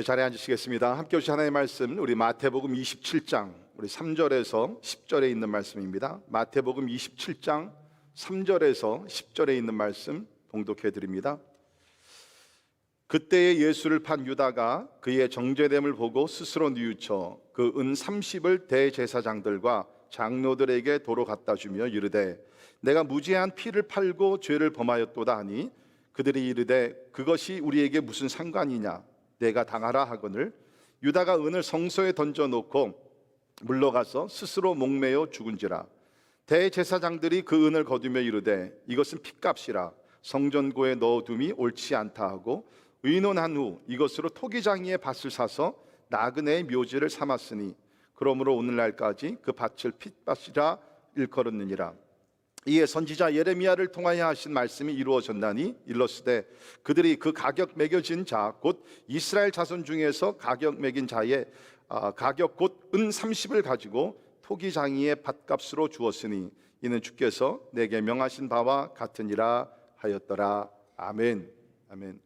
자리에 앉으시겠습니다. 함께 오신 하나님의 말씀, 우리 마태복음 27장 우리 3절에서 10절에 있는 말씀입니다. 마태복음 27장 3절에서 10절에 있는 말씀 봉독해 드립니다. 그때에 예수를 판 유다가 그의 정죄됨을 보고 스스로 뉘우쳐 그 은 30을 대제사장들과 장로들에게 도로 갖다 주며 이르되 내가 무죄한 피를 팔고 죄를 범하였도다 하니 그들이 이르되 그것이 우리에게 무슨 상관이냐 내가 당하라 하거늘 유다가 은을 성소에 던져놓고 물러가서 스스로 목매어 죽은지라. 대제사장들이 그 은을 거두며 이르되 이것은 핏값이라 성전고에 넣어둠이 옳지 않다 하고 의논한 후 이것으로 토기장이의 밭을 사서 나그네의 묘지를 삼았으니 그러므로 오늘날까지 그 밭을 핏밭이라 일컬었느니라. 이에 선지자 예레미야를 통하여 하신 말씀이 이루어졌나니 일러스되 그들이 그 가격 매겨진 자 곧 이스라엘 자손 중에서 가격 매긴 자의 가격 곧 은 30을 가지고 토기장이의 밭값으로 주었으니 이는 주께서 내게 명하신 바와 같으니라 하였더라. 아멘. 아멘.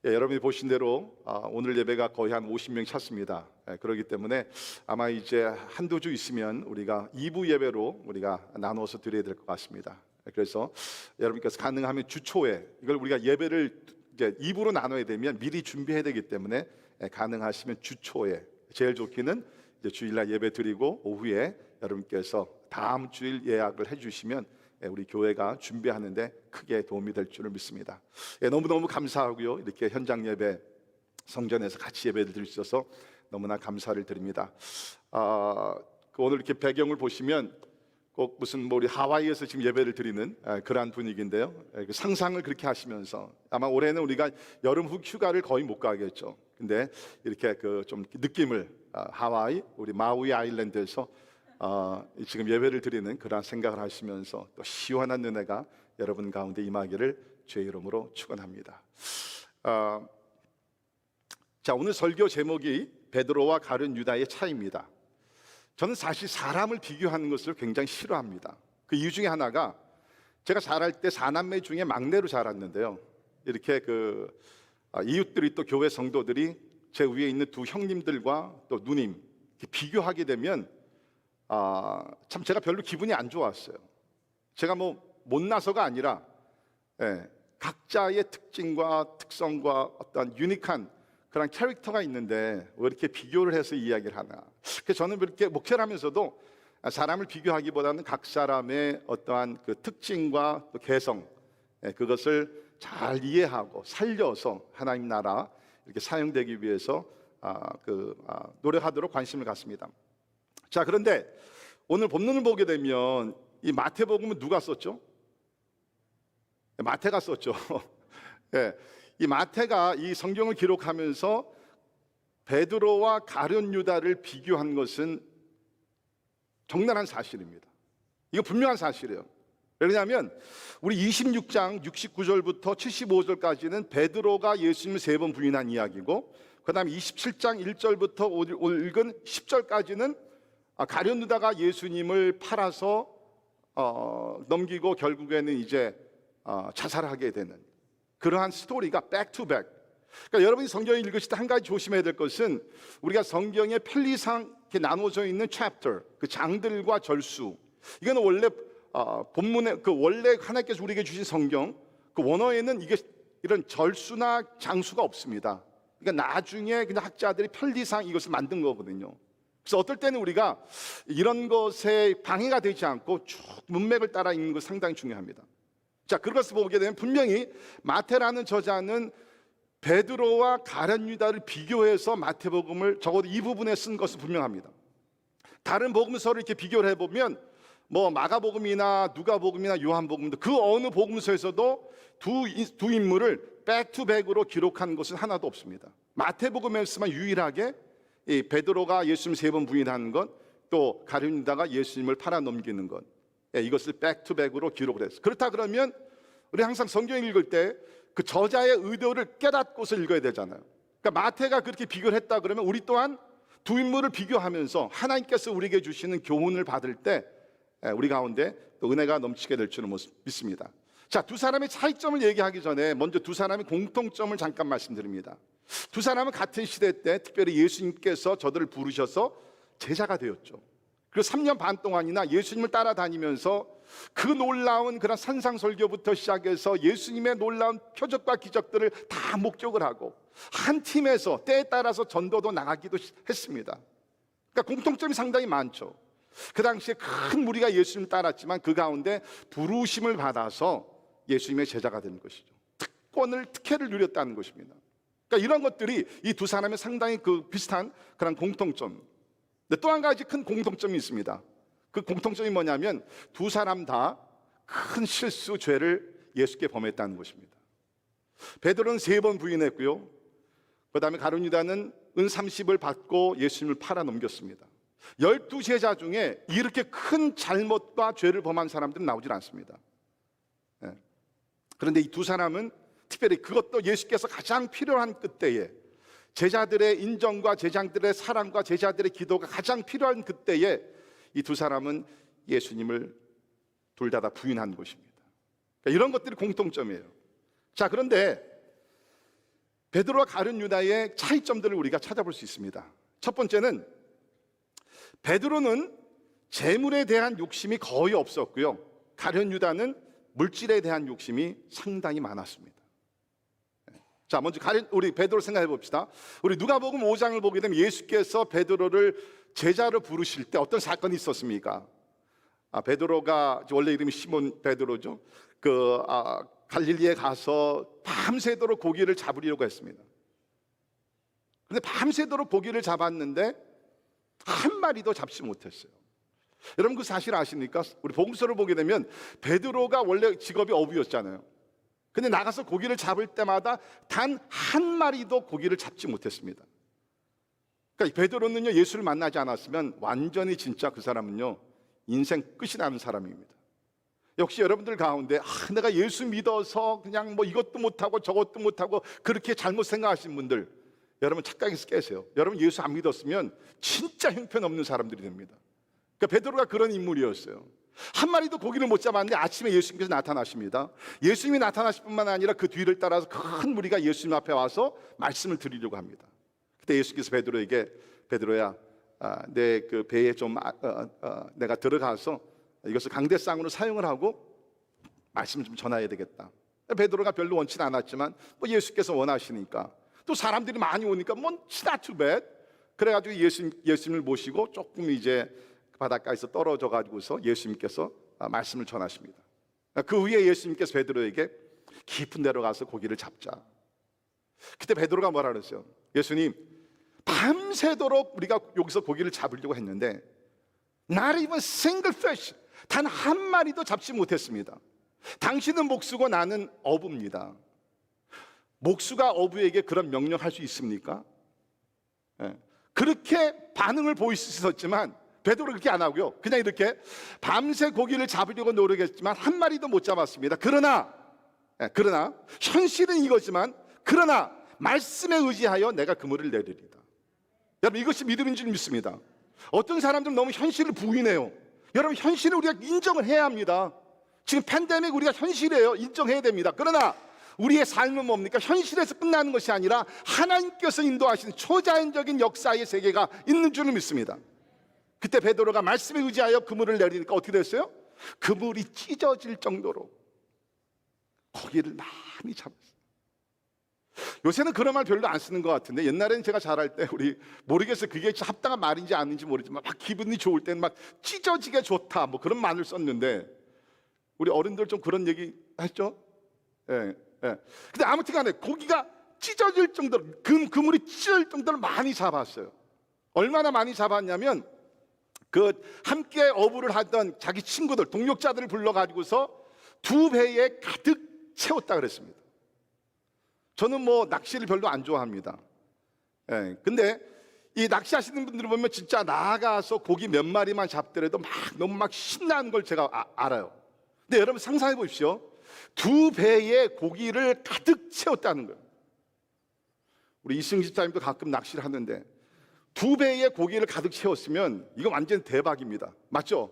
여러분이 보신 대로 오늘 예배가 거의 한 50명 찼습니다. 그렇기 때문에 아마 이제 한두 주 있으면 우리가 2부 예배로 우리가 나눠서 드려야 될 것 같습니다. 그래서 여러분께서 가능하면 주 초에 이걸 우리가 예배를 이제 2부로 나눠야 되면 미리 준비해야 되기 때문에 가능하시면 주 초에 제일 좋기는 이제 주일날 예배 드리고 오후에 여러분께서 다음 주일 예약을 해주시면 우리 교회가 준비하는데 크게 도움이 될 줄을 믿습니다. 너무너무 감사하고요. 이렇게 현장 예배 성전에서 같이 예배를 드릴 수 있어서 너무나 감사를 드립니다. 오늘 이렇게 배경을 보시면 꼭 무슨 우리 하와이에서 지금 예배를 드리는 그러한 분위기인데요. 상상을 그렇게 하시면서 아마 올해는 우리가 여름 휴가를 거의 못 가겠죠. 근데 이렇게 좀 느낌을 하와이 우리 마우이 아일랜드에서 지금 예배를 드리는 그러한 생각을 하시면서 또 시원한 은혜가 여러분 가운데 임하기를 주의 이름으로 축원합니다. 자, 오늘 설교 제목이 베드로와 가룟 유다의 차이입니다. 저는 사실 사람을 비교하는 것을 굉장히 싫어합니다. 그 이유 중에 하나가 제가 자랄 때 4남매 중에 막내로 자랐는데요. 이렇게 이웃들이 또 교회 성도들이 제 위에 있는 두 형님들과 또 누님 이렇게 비교하게 되면 참 제가 별로 기분이 안 좋았어요. 제가 못나서가 아니라 각자의 특징과 특성과 어떤 유니크한 그런 캐릭터가 있는데 왜 이렇게 비교를 해서 이야기를 하나. 그래서 저는 이렇게 목회를 하면서도 사람을 비교하기보다는 각 사람의 어떠한 그 특징과 또 개성 그것을 잘 이해하고 살려서 하나님 나라 이렇게 사용되기 위해서 노력하도록 관심을 갖습니다. 자, 그런데 오늘 본문을 보게 되면 이 마태복음은 누가 썼죠? 마태가 썼죠. 이 마태가 이 성경을 기록하면서 베드로와 가룟 유다를 비교한 것은 적나라한 사실입니다. 이거 분명한 사실이에요. 왜냐하면 우리 26장 69절부터 75절까지는 베드로가 예수님을 3번 부인한 이야기고 그 다음에 27장 1절부터 읽은 10절까지는 가룟 유다가 예수님을 팔아서 넘기고 결국에는 이제 자살하게 되는 그러한 스토리가 백투백. 그러니까 여러분이 성경을 읽으실 때 한 가지 조심해야 될 것은 우리가 성경의 편리상 이렇게 나눠져 있는 챕터, 그 장들과 절수. 이건 원래 본문에 원래 하나님께서 우리에게 주신 성경 그 원어에는 이런 절수나 장수가 없습니다. 그러니까 나중에 그냥 학자들이 편리상 이것을 만든 거거든요. 그래서 어떨 때는 우리가 이런 것에 방해가 되지 않고 쭉 문맥을 따라 읽는 것 상당히 중요합니다. 자, 그것을 보게 되면 분명히 마태라는 저자는 베드로와 가룟 유다를 비교해서 마태복음을 적어도 이 부분에 쓴 것은 분명합니다. 다른 복음서를 이렇게 비교를 해보면 마가복음이나 누가복음이나 요한복음도 그 어느 복음서에서도 두 인물을 백투백으로 기록한 것은 하나도 없습니다. 마태복음에서만 유일하게 이 베드로가 예수님 3번 부인하는 것, 또 가룟 유다가 예수님을 팔아 넘기는 것, 이것을 백투백으로 기록을 했어요. 그렇다 그러면 우리 항상 성경 읽을 때 그 저자의 의도를 깨닫고서 읽어야 되잖아요. 그러니까 마태가 그렇게 비교를 했다 그러면 우리 또한 두 인물을 비교하면서 하나님께서 우리에게 주시는 교훈을 받을 때 우리 가운데 또 은혜가 넘치게 될 줄은 믿습니다. 자, 두 사람의 차이점을 얘기하기 전에 먼저 두 사람의 공통점을 잠깐 말씀드립니다. 두 사람은 같은 시대 때 특별히 예수님께서 저들을 부르셔서 제자가 되었죠. 그리고 3년 반 동안이나 예수님을 따라다니면서 그 놀라운 그런 산상설교부터 시작해서 예수님의 놀라운 표적과 기적들을 다 목격을 하고 한 팀에서 때에 따라서 전도도 나가기도 했습니다. 그러니까 공통점이 상당히 많죠. 그 당시에 큰 무리가 예수님을 따랐지만 그 가운데 부르심을 받아서 예수님의 제자가 된 것이죠. 특혜를 누렸다는 것입니다. 그러니까 이런 것들이 이 두 사람의 상당히 비슷한 그런 공통점. 근데 또 한 가지 큰 공통점이 있습니다. 그 공통점이 뭐냐면 두 사람 다 큰 실수, 죄를 예수께 범했다는 것입니다. 베드로는 3번 부인했고요. 그 다음에 가룟 유다는 은 30을 받고 예수님을 팔아 넘겼습니다. 12제자 중에 이렇게 큰 잘못과 죄를 범한 사람들은 나오질 않습니다. 그런데 이 두 사람은 특별히 그것도 예수께서 가장 필요한 그때에, 제자들의 인정과 제자들의 사랑과 제자들의 기도가 가장 필요한 그때에 이 두 사람은 예수님을 둘 다 부인한 것입니다. 그러니까 이런 것들이 공통점이에요. 자, 그런데 베드로와 가룟 유다의 차이점들을 우리가 찾아볼 수 있습니다. 첫 번째는 베드로는 재물에 대한 욕심이 거의 없었고요, 가룟 유다는 물질에 대한 욕심이 상당히 많았습니다. 자, 먼저 우리 베드로 생각해 봅시다. 우리 누가복음 5장을 보게 되면 예수께서 베드로를 제자로 부르실 때 어떤 사건이 있었습니까? 베드로가 원래 이름이 시몬 베드로죠. 갈릴리에 가서 밤새도록 고기를 잡으려고 했습니다. 그런데 밤새도록 고기를 잡았는데 한 마리도 잡지 못했어요. 여러분 그 사실 아십니까? 우리 복음서를 보게 되면 베드로가 원래 직업이 어부였잖아요. 근데 나가서 고기를 잡을 때마다 단 한 마리도 고기를 잡지 못했습니다. 그러니까 베드로는요, 예수를 만나지 않았으면 완전히 진짜 그 사람은요, 인생 끝이 나는 사람입니다. 역시 여러분들 가운데 내가 예수 믿어서 그냥 뭐 이것도 못하고 저것도 못하고 그렇게 잘못 생각하신 분들, 여러분 착각에서 깨세요. 여러분 예수 안 믿었으면 진짜 형편없는 사람들이 됩니다. 그러니까 베드로가 그런 인물이었어요. 한 마리도 고기를 못 잡았는데 아침에 예수님께서 나타나십니다. 예수님이 나타나실 뿐만 아니라 그 뒤를 따라서 큰 무리가 예수님 앞에 와서 말씀을 드리려고 합니다. 그때 예수께서 베드로에게, 베드로야, 내 그 배에 좀 내가 들어가서 이것을 강대상으로 사용을 하고 말씀을 좀 전해야 되겠다. 베드로가 별로 원치는 않았지만 뭐 예수께서 원하시니까, 또 사람들이 많이 오니까 뭐 not too bad. 그래가지고 예수님을 모시고 조금 이제 바닷가에서 떨어져 가지고서 예수님께서 말씀을 전하십니다. 그 후에 예수님께서 베드로에게 깊은 데로 가서 고기를 잡자. 그때 베드로가 뭐라 그랬어요? 예수님, 밤새도록 우리가 여기서 고기를 잡으려고 했는데 not even single fish, 단 한 마리도 잡지 못했습니다. 당신은 목수고 나는 어부입니다. 목수가 어부에게 그런 명령할 수 있습니까? 그렇게 반응을 보일 수 있었지만 베드로 그렇게 안 하고요, 그냥 이렇게 밤새 고기를 잡으려고 노력했지만 한 마리도 못 잡았습니다. 그러나 현실은 이거지만, 그러나 말씀에 의지하여 내가 그물을 내리리다. 여러분 이것이 믿음인 줄 믿습니다. 어떤 사람들은 너무 현실을 부인해요. 여러분 현실을 우리가 인정을 해야 합니다. 지금 팬데믹 우리가 현실이에요. 인정해야 됩니다. 그러나 우리의 삶은 뭡니까? 현실에서 끝나는 것이 아니라 하나님께서 인도하시는 초자연적인 역사의 세계가 있는 줄을 믿습니다. 그때 베드로가 말씀에 의지하여 그물을 내리니까 어떻게 됐어요? 그물이 찢어질 정도로 고기를 많이 잡았어요. 요새는 그런 말 별로 안 쓰는 것 같은데, 옛날에는 제가 잘할 때 우리 모르겠어요, 그게 합당한 말인지 아닌지 모르지만 막 기분이 좋을 때는 막 찢어지게 좋다 뭐 그런 말을 썼는데, 우리 어른들 좀 그런 얘기 했죠? 예. 근데 아무튼 간에 고기가 찢어질 정도로, 그물이 찢어질 정도로 많이 잡았어요. 얼마나 많이 잡았냐면 그 함께 어부를 하던 자기 친구들, 동역자들을 불러가지고서 2배에 가득 채웠다 그랬습니다. 저는 뭐 낚시를 별로 안 좋아합니다. 근데 이 낚시하시는 분들을 보면 진짜 나가서 고기 몇 마리만 잡더라도 너무 막 신나는 걸 제가 알아요. 근데 여러분 상상해 보십시오. 2배의 고기를 가득 채웠다는 거예요. 우리 이승 집사님도 가끔 낚시를 하는데 2배의 고기를 가득 채웠으면 이거 완전 대박입니다. 맞죠?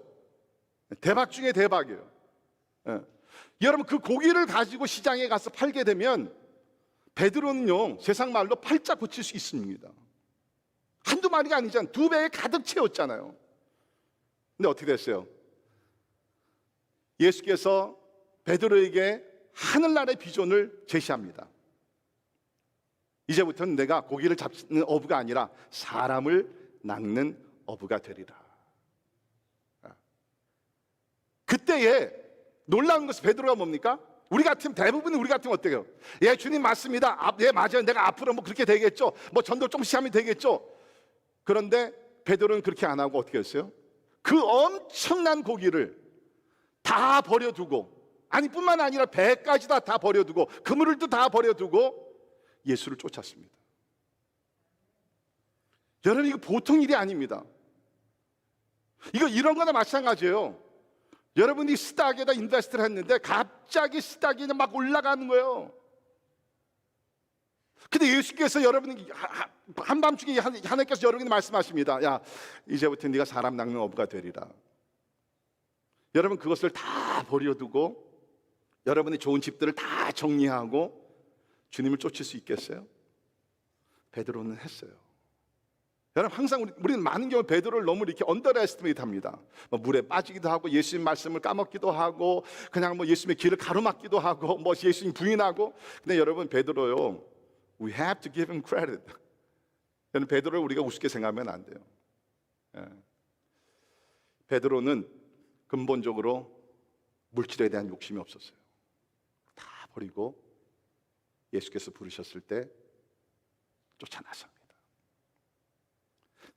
대박 중에 대박이에요. 여러분 그 고기를 가지고 시장에 가서 팔게 되면 베드로는요, 세상 말로 팔자 고칠 수 있습니다. 한두 마리가 아니잖아요. 2배에 가득 채웠잖아요. 근데 어떻게 됐어요? 예수께서 베드로에게 하늘나라의 비전을 제시합니다. 이제부터는 내가 고기를 잡는 어부가 아니라 사람을 낚는 어부가 되리라. 그때에 놀라운 것은 베드로가 뭡니까? 대부분 우리 같으면 어때요? 예, 주님 맞습니다. 예, 맞아요. 내가 앞으로 뭐 그렇게 되겠죠. 뭐 전도 조금씩 하면 되겠죠. 그런데 베드로는 그렇게 안 하고 어떻게 했어요? 그 엄청난 고기를 다 버려두고, 아니 뿐만 아니라 배까지 다 버려두고, 그물도 다 버려두고 예수를 쫓았습니다. 여러분, 이거 보통 일이 아닙니다. 이런 거나 마찬가지예요. 여러분이 스탁에다 인베스트를 했는데 갑자기 스탁이 막 올라가는 거예요. 근데 예수께서 여러분이 한밤중에 하나님께서 여러분이 말씀하십니다. 야, 이제부터 네가 사람 낚는 어부가 되리라. 여러분, 그것을 다 버려두고 여러분의 좋은 집들을 다 정리하고 주님을 쫓을 수 있겠어요? 베드로는 했어요. 여러분, 항상 우리는 많은 경우 베드로를 너무 이렇게 언더에스티메이트 합니다. 뭐 물에 빠지기도 하고, 예수님 말씀을 까먹기도 하고, 그냥 뭐 예수님의 길을 가로막기도 하고, 뭐 예수님 부인하고. 근데 여러분, 베드로요, we have to give him credit. 여러분, 베드로를 우리가 우습게 생각하면 안 돼요. 예. 베드로는 근본적으로 물질에 대한 욕심이 없었어요. 다 버리고 예수께서 부르셨을 때 쫓아나섭니다.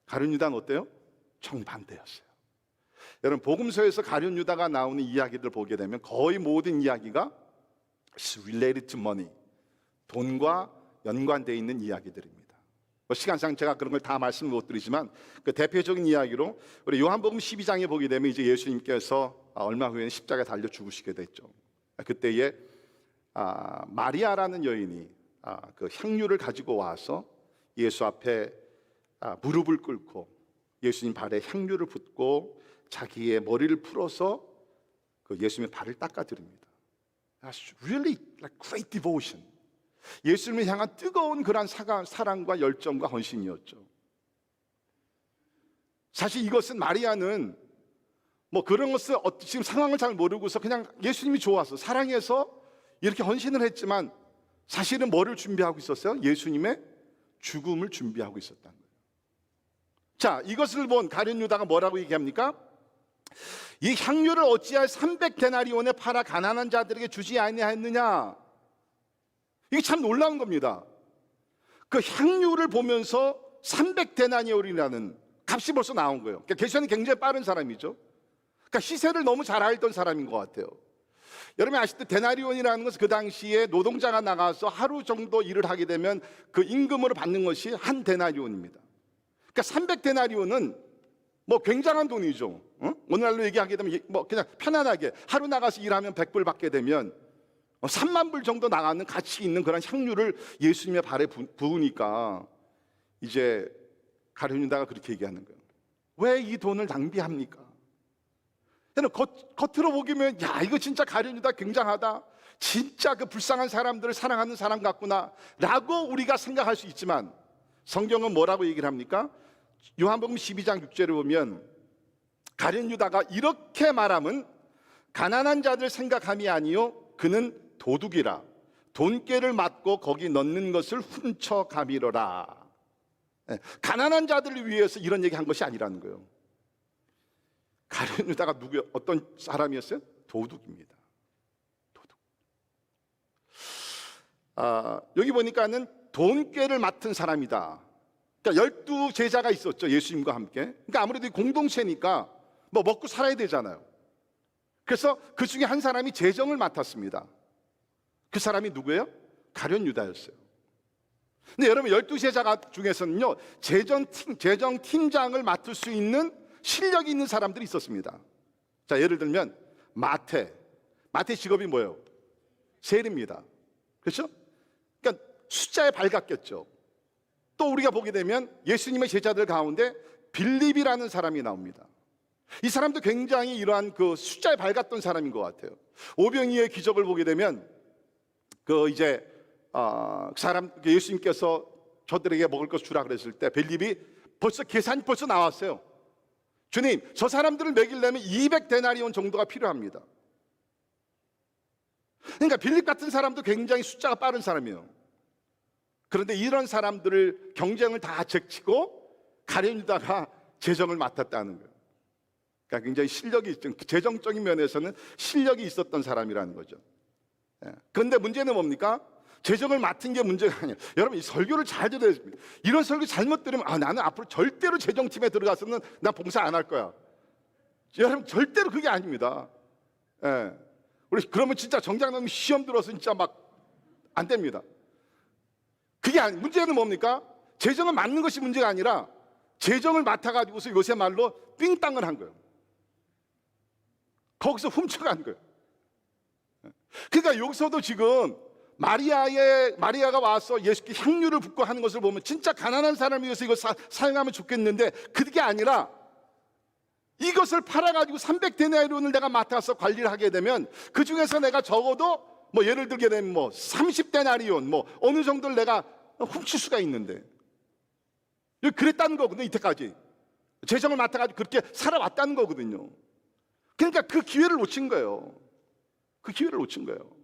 가룟 유다는 어때요? 정반대였어요. 여러분, 복음서에서 가룟 유다가 나오는 이야기들 보게 되면 거의 모든 이야기가 related to money, 돈과 연관되어 있는 이야기들입니다. 시간상 제가 그런 걸 다 말씀 못 드리지만 그 대표적인 이야기로 우리 요한복음 12장에 보게 되면 이제 예수님께서 얼마 후에는 십자가에 달려 죽으시게 됐죠. 그때에 마리아라는 여인이 그 향유를 가지고 와서 예수 앞에 무릎을 꿇고 예수님 발에 향유를 붓고 자기의 머리를 풀어서 그 예수님의 발을 닦아드립니다. That's really like great devotion. 예수님을 향한 뜨거운 그런 사랑과 열정과 헌신이었죠. 사실 이것은 마리아는 뭐 그런 것을 지금 상황을 잘 모르고서 그냥 예수님이 좋아서 사랑해서 이렇게 헌신을 했지만 사실은 뭐를 준비하고 있었어요? 예수님의 죽음을 준비하고 있었다는 거예요. 자, 이것을 본 가룟 유다가 뭐라고 얘기합니까? 이 향유를 어찌하여 300데나리온에 팔아 가난한 자들에게 주지 아니하였느냐? 이게 참 놀라운 겁니다. 그 향유를 보면서 300데나리온이라는 값이 벌써 나온 거예요. 그러니까 계산이 굉장히 빠른 사람이죠. 그러니까 시세를 너무 잘 알던 사람인 것 같아요. 여러분이 아시듯이 데나리온이라는 것은 그 당시에 노동자가 나가서 하루 정도 일을 하게 되면 그 임금으로 받는 것이 한 데나리온입니다. 그러니까 300데나리온은 뭐 굉장한 돈이죠. 오늘날로 얘기하게 되면 뭐 그냥 편안하게 하루 나가서 일하면 100불 받게 되면 3만 불 정도 나가는 가치 있는 그런 향유를 예수님의 발에 부으니까 이제 가룟 유다가 그렇게 얘기하는 거예요. 왜 이 돈을 낭비합니까? 겉으로 보기면 야, 이거 진짜 가룟 유다 굉장하다, 진짜 그 불쌍한 사람들을 사랑하는 사람 같구나 라고 우리가 생각할 수 있지만 성경은 뭐라고 얘기를 합니까? 요한복음 12장 6절을 보면 가룟 유다가 이렇게 말함은 가난한 자들 생각함이 아니요 그는 도둑이라 돈깨를 맞고 거기 넣는 것을 훔쳐가미러라. 가난한 자들을 위해서 이런 얘기한 것이 아니라는 거예요. 가룟 유다가 어떤 사람이었어요? 도둑입니다. 도둑. 여기 보니까는 돈깨를 맡은 사람이다. 그러니까 12제자가 있었죠, 예수님과 함께. 그러니까 아무래도 공동체니까 뭐 먹고 살아야 되잖아요. 그래서 그 중에 한 사람이 재정을 맡았습니다. 그 사람이 누구예요? 가룟 유다였어요. 근데 여러분, 12제자 중에서는요 재정팀장을 맡을 수 있는 실력이 있는 사람들이 있었습니다. 자, 예를 들면 마태 직업이 뭐예요? 세리입니다. 그렇죠? 그러니까 숫자에 밝았겠죠. 또 우리가 보게 되면 예수님의 제자들 가운데 빌립이라는 사람이 나옵니다. 이 사람도 굉장히 이러한 그 숫자에 밝았던 사람인 것 같아요. 오병이의 기적을 보게 되면 그 이제 그 사람 예수님께서 저들에게 먹을 것 주라 그랬을 때 빌립이 계산이 벌써 나왔어요. 주님, 저 사람들을 먹이려면 200데나리온 정도가 필요합니다. 그러니까 빌립 같은 사람도 굉장히 숫자가 빠른 사람이에요. 그런데 이런 사람들을 경쟁을 다 제치고 가룟 유다가 재정을 맡았다는 거예요. 그러니까 굉장히 실력이 있죠. 재정적인 면에서는 실력이 있었던 사람이라는 거죠. 그런데 문제는 뭡니까? 재정을 맡은 게 문제가 아니에요. 여러분, 이 설교를 잘 들어야 됩니다. 이런 설교 잘못 들으면 나는 앞으로 절대로 재정팀에 들어가서는 나 봉사 안 할 거야. 여러분, 절대로 그게 아닙니다. 우리 그러면 진짜 정장님 시험 들어서 진짜 막 안 됩니다. 그게 문제는 뭡니까? 재정을 맡는 것이 문제가 아니라 재정을 맡아가지고서 요새 말로 삥땅을 한 거예요. 거기서 훔쳐간 거예요. 그러니까 여기서도 지금 마리아가 와서 예수께 향유를 붓고 하는 것을 보면 진짜 가난한 사람을 위해서 이거 사용하면 좋겠는데 그게 아니라 이것을 팔아가지고 300데나리온을 내가 맡아서 관리를 하게 되면 그 중에서 내가 적어도 예를 들게 되면 30데나리온 어느 정도를 내가 훔칠 수가 있는데 그랬다는 거거든요. 이때까지 재정을 맡아가지고 그렇게 살아왔다는 거거든요. 그러니까 그 기회를 놓친 거예요. 그 기회를 놓친 거예요.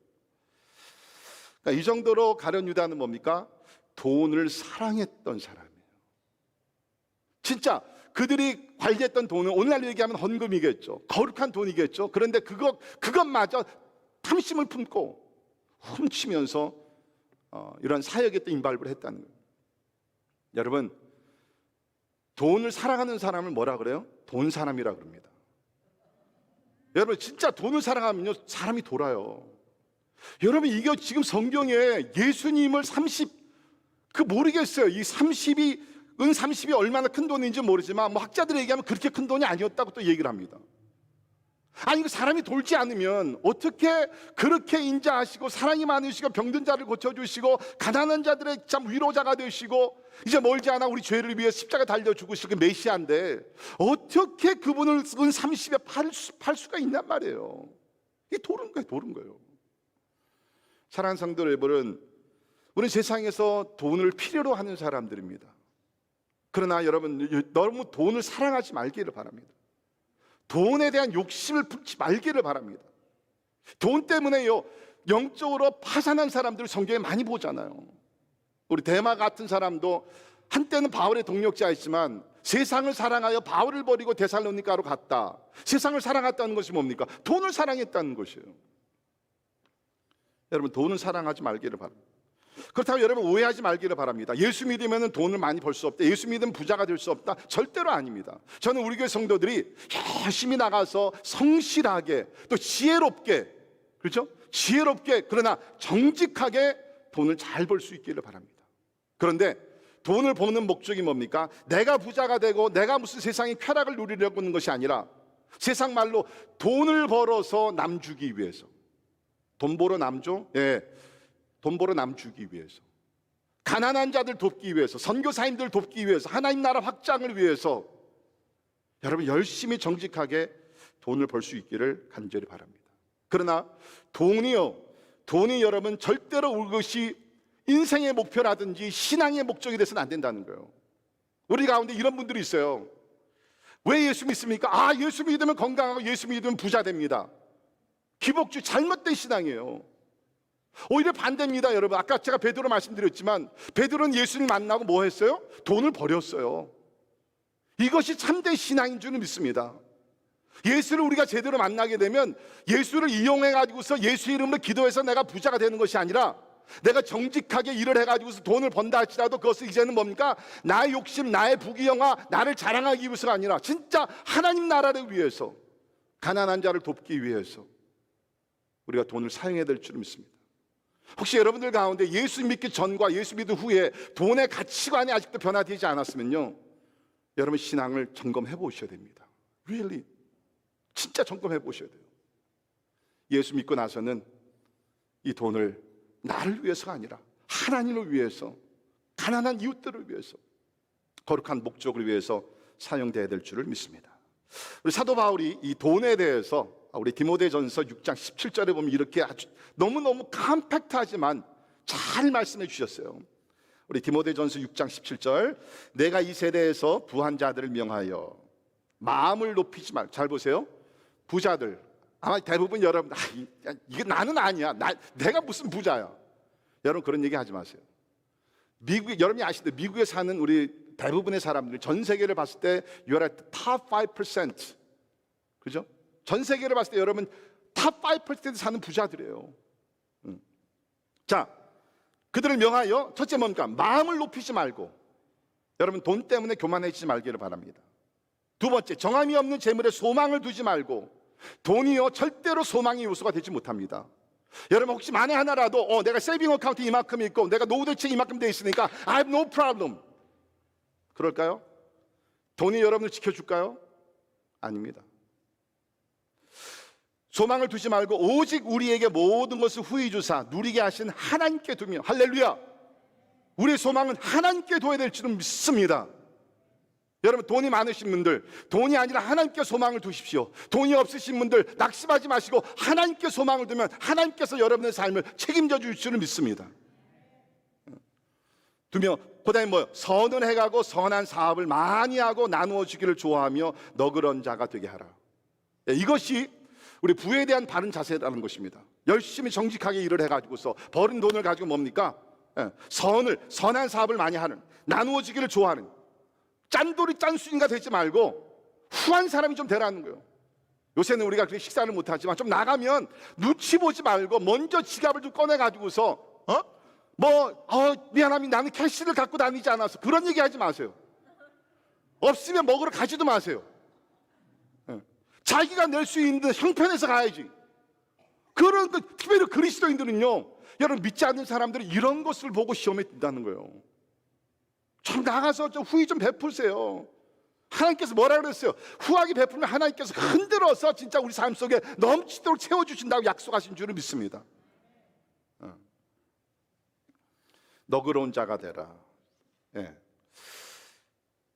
그러니까 이 정도로 가룟 유다는 뭡니까? 돈을 사랑했던 사람이에요. 진짜 그들이 관리했던 돈은 오늘날로 얘기하면 헌금이겠죠. 거룩한 돈이겠죠. 그런데 그것마저 탐심을 품고 훔치면서 이런 사역에 또 인발을 했다는 거예요. 여러분, 돈을 사랑하는 사람을 뭐라 그래요? 돈 사람이라 그럽니다. 여러분, 진짜 돈을 사랑하면요 사람이 돌아요. 여러분, 이게 지금 성경에 예수님을 모르겠어요. 이 30이 얼마나 큰 돈인지 모르지만 학자들이 얘기하면 그렇게 큰 돈이 아니었다고 또 얘기를 합니다. 아니, 그 사람이 돌지 않으면 어떻게 그렇게 인자하시고 사랑이 많으시고 병든 자를 고쳐주시고 가난한 자들의 참 위로자가 되시고 이제 멀지 않아 우리 죄를 위해 십자가 달려 죽으실 그 메시아인데 어떻게 그분을 은 30에 팔 수가 있냔 말이에요. 이게 도른 거예요. 사랑하는 성도 여러분, 우리 세상에서 돈을 필요로 하는 사람들입니다. 그러나 여러분, 너무 돈을 사랑하지 말기를 바랍니다. 돈에 대한 욕심을 품지 말기를 바랍니다. 돈 때문에요 영적으로 파산한 사람들을 성경에 많이 보잖아요. 우리 데마 같은 사람도 한때는 바울의 동력자였지만 세상을 사랑하여 바울을 버리고 데살로니가로 갔다. 세상을 사랑했다는 것이 뭡니까? 돈을 사랑했다는 것이에요. 여러분, 돈을 사랑하지 말기를 바랍니다. 그렇다고 여러분 오해하지 말기를 바랍니다. 예수 믿으면 돈을 많이 벌 수 없다, 예수 믿으면 부자가 될 수 없다, 절대로 아닙니다. 저는 우리 교회 성도들이 열심히 나가서 성실하게 또 지혜롭게, 그렇죠? 지혜롭게 그러나 정직하게 돈을 잘 벌 수 있기를 바랍니다. 그런데 돈을 버는 목적이 뭡니까? 내가 부자가 되고 내가 무슨 세상의 쾌락을 누리려고 하는 것이 아니라 세상 말로 돈을 벌어서 남 주기 위해서. 돈 벌어 남죠? 돈 벌어 남 주기 위해서, 가난한 자들 돕기 위해서, 선교사님들 돕기 위해서, 하나님 나라 확장을 위해서 여러분 열심히 정직하게 돈을 벌 수 있기를 간절히 바랍니다. 그러나 돈이 여러분 절대로 그것이 인생의 목표라든지 신앙의 목적이 돼서는 안 된다는 거예요. 우리 가운데 이런 분들이 있어요. 왜 예수 믿습니까? 예수 믿으면 건강하고 예수 믿으면 부자 됩니다. 기복주의 잘못된 신앙이에요. 오히려 반대입니다. 여러분, 아까 제가 베드로 말씀드렸지만 베드로는 예수님 만나고 뭐 했어요? 돈을 버렸어요. 이것이 참된 신앙인 줄은 믿습니다. 예수를 우리가 제대로 만나게 되면 예수를 이용해 가지고서 예수 이름으로 기도해서 내가 부자가 되는 것이 아니라 내가 정직하게 일을 해가지고서 돈을 번다 할지라도 그것은 이제는 뭡니까? 나의 욕심, 나의 부귀영화, 나를 자랑하기 위해서가 아니라 진짜 하나님 나라를 위해서, 가난한 자를 돕기 위해서 우리가 돈을 사용해야 될 줄 믿습니다. 혹시 여러분들 가운데 예수 믿기 전과 예수 믿은 후에 돈의 가치관이 아직도 변화되지 않았으면요, 여러분 신앙을 점검해 보셔야 됩니다. Really, 진짜 점검해 보셔야 돼요. 예수 믿고 나서는 이 돈을 나를 위해서가 아니라 하나님을 위해서, 가난한 이웃들을 위해서, 거룩한 목적을 위해서 사용돼야 될 줄을 믿습니다. 우리 사도 바울이 이 돈에 대해서 우리 디모데전서 6장 17절에 보면 이렇게 아주 너무너무 컴팩트하지만 잘 말씀해 주셨어요. 우리 디모데전서 6장 17절, 내가 이 세대에서 부한 자들을 명하여 마음을 높이지 말. 잘 보세요. 부자들, 아마 대부분 여러분, 이게 나는 아니야. 내가 무슨 부자야. 여러분 그런 얘기 하지 마세요. 여러분이 아시는데 미국에 사는 우리 대부분의 사람들이 전 세계를 봤을 때 you are at the top 5%. 그죠? 전 세계를 봤을 때 여러분 top 5% 사는 부자들이에요. 자, 그들을 명하여 첫째 뭔가 마음을 높이지 말고, 여러분 돈 때문에 교만해지지 말기를 바랍니다. 두 번째, 정함이 없는 재물에 소망을 두지 말고, 돈이요 절대로 소망의 요소가 되지 못합니다. 여러분 혹시 만에 하나라도 내가 세이빙 어카운트 이만큼 있고 내가 노후 대책 이만큼 돼 있으니까 I have no problem, 그럴까요? 돈이 여러분을 지켜줄까요? 아닙니다. 소망을 두지 말고 오직 우리에게 모든 것을 후히 주사 누리게 하신 하나님께 두며, 할렐루야, 우리의 소망은 하나님께 둬야 될 줄은 믿습니다. 여러분 돈이 많으신 분들, 돈이 아니라 하나님께 소망을 두십시오. 돈이 없으신 분들 낙심하지 마시고 하나님께 소망을 두면 하나님께서 여러분의 삶을 책임져 주실 줄을 믿습니다. 두며 그다음에 뭐요? 선을 해가고 선한 사업을 많이 하고 나누어 주기를 좋아하며 너그러운 자가 되게 하라. 이것이 우리 부에 대한 바른 자세라는 것입니다. 열심히 정직하게 일을 해가지고서 버린 돈을 가지고 뭡니까? 선한 사업을 많이 하는, 나누어 주기를 좋아하는, 짠돌이 짠순이가 되지 말고 후한 사람이 좀 되라는 거예요. 요새는 우리가 그렇게 식사를 못하지만 좀 나가면 눈치 보지 말고 먼저 지갑을 좀 꺼내가지고서 미안합니다, 나는 캐시를 갖고 다니지 않아서, 그런 얘기 하지 마세요. 없으면 먹으러 가지도 마세요. 자기가 낼 수 있는 형편에서 가야지. 그런 특별히 그리스도인들은요, 여러분 믿지 않는 사람들은 이런 것을 보고 시험에 든다는 거예요. 좀 나가서 좀 후히 좀 베푸세요. 하나님께서 뭐라 그랬어요? 후하게 베풀면 하나님께서 흔들어서 진짜 우리 삶 속에 넘치도록 채워주신다고 약속하신 줄을 믿습니다. 너그러운 자가 되라.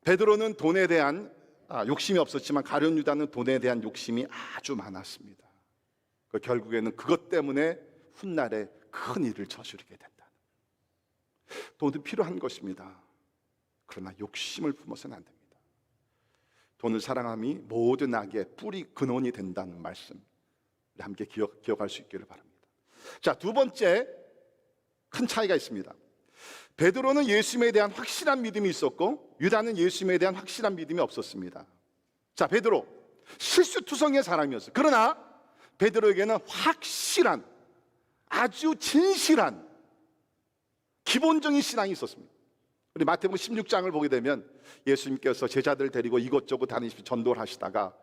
베드로는 돈에 대한 욕심이 없었지만 가룟 유다는 돈에 대한 욕심이 아주 많았습니다. 결국에는 그것 때문에 훗날에 큰 일을 저지르게 된다. 돈은 필요한 것입니다. 그러나 욕심을 품어서는 안 됩니다. 돈을 사랑함이 모든 악의 뿌리 근원이 된다는 말씀, 함께 기억할 수 있기를 바랍니다. 자, 두 번째 큰 차이가 있습니다. 베드로는 예수님에 대한 확실한 믿음이 있었고 유다는 예수님에 대한 확실한 믿음이 없었습니다. 자, 베드로 실수투성이의 사람이었어요. 그러나 베드로에게는 확실한, 아주 진실한 기본적인 신앙이 있었습니다. 우리 마태복음 16장을 보게 되면 예수님께서 제자들을 데리고 이곳저곳 다니시면서 전도를 하시다가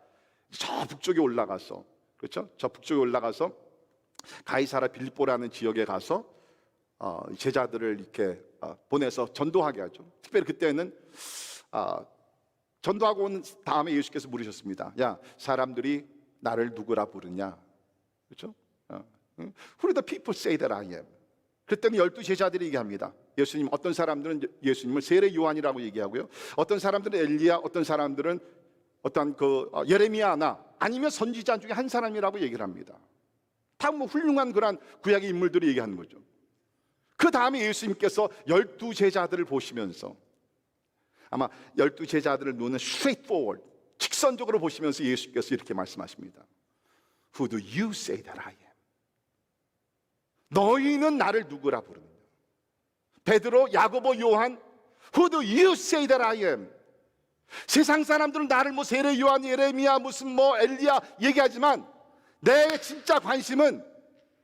저 북쪽에 올라가서, 그렇죠? 저 북쪽에 올라가서 가이사라 빌립보라는 지역에 가서 제자들을 이렇게 보내서 전도하게 하죠. 특별히 그때는 전도하고 온 다음에 예수께서 물으셨습니다. 야, 사람들이 나를 누구라 부르냐? 그렇죠? Who do the people say that I am? 그랬더니 12 제자들이 얘기합니다. 예수님, 어떤 사람들은 예수님을 세례 요한이라고 얘기하고요, 어떤 사람들은 엘리야, 어떤 사람들은 어떤 예레미야나 아니면 선지자 중에 한 사람이라고 얘기를 합니다. 다 뭐 훌륭한 그런 구약의 인물들이 얘기하는 거죠. 그 다음에 예수님께서 12 제자들을 보시면서, 아마 12 제자들을 눈은 straightforward, 직선적으로 보시면서 예수께서 이렇게 말씀하십니다. Who do you say that I am? 너희는 나를 누구라 부르느냐? 베드로, 야고보, 요한, Who do you say that I am? 세상 사람들은 나를 뭐 세례 요한, 예레미야, 무슨 뭐 엘리야 얘기하지만 내 진짜 관심은,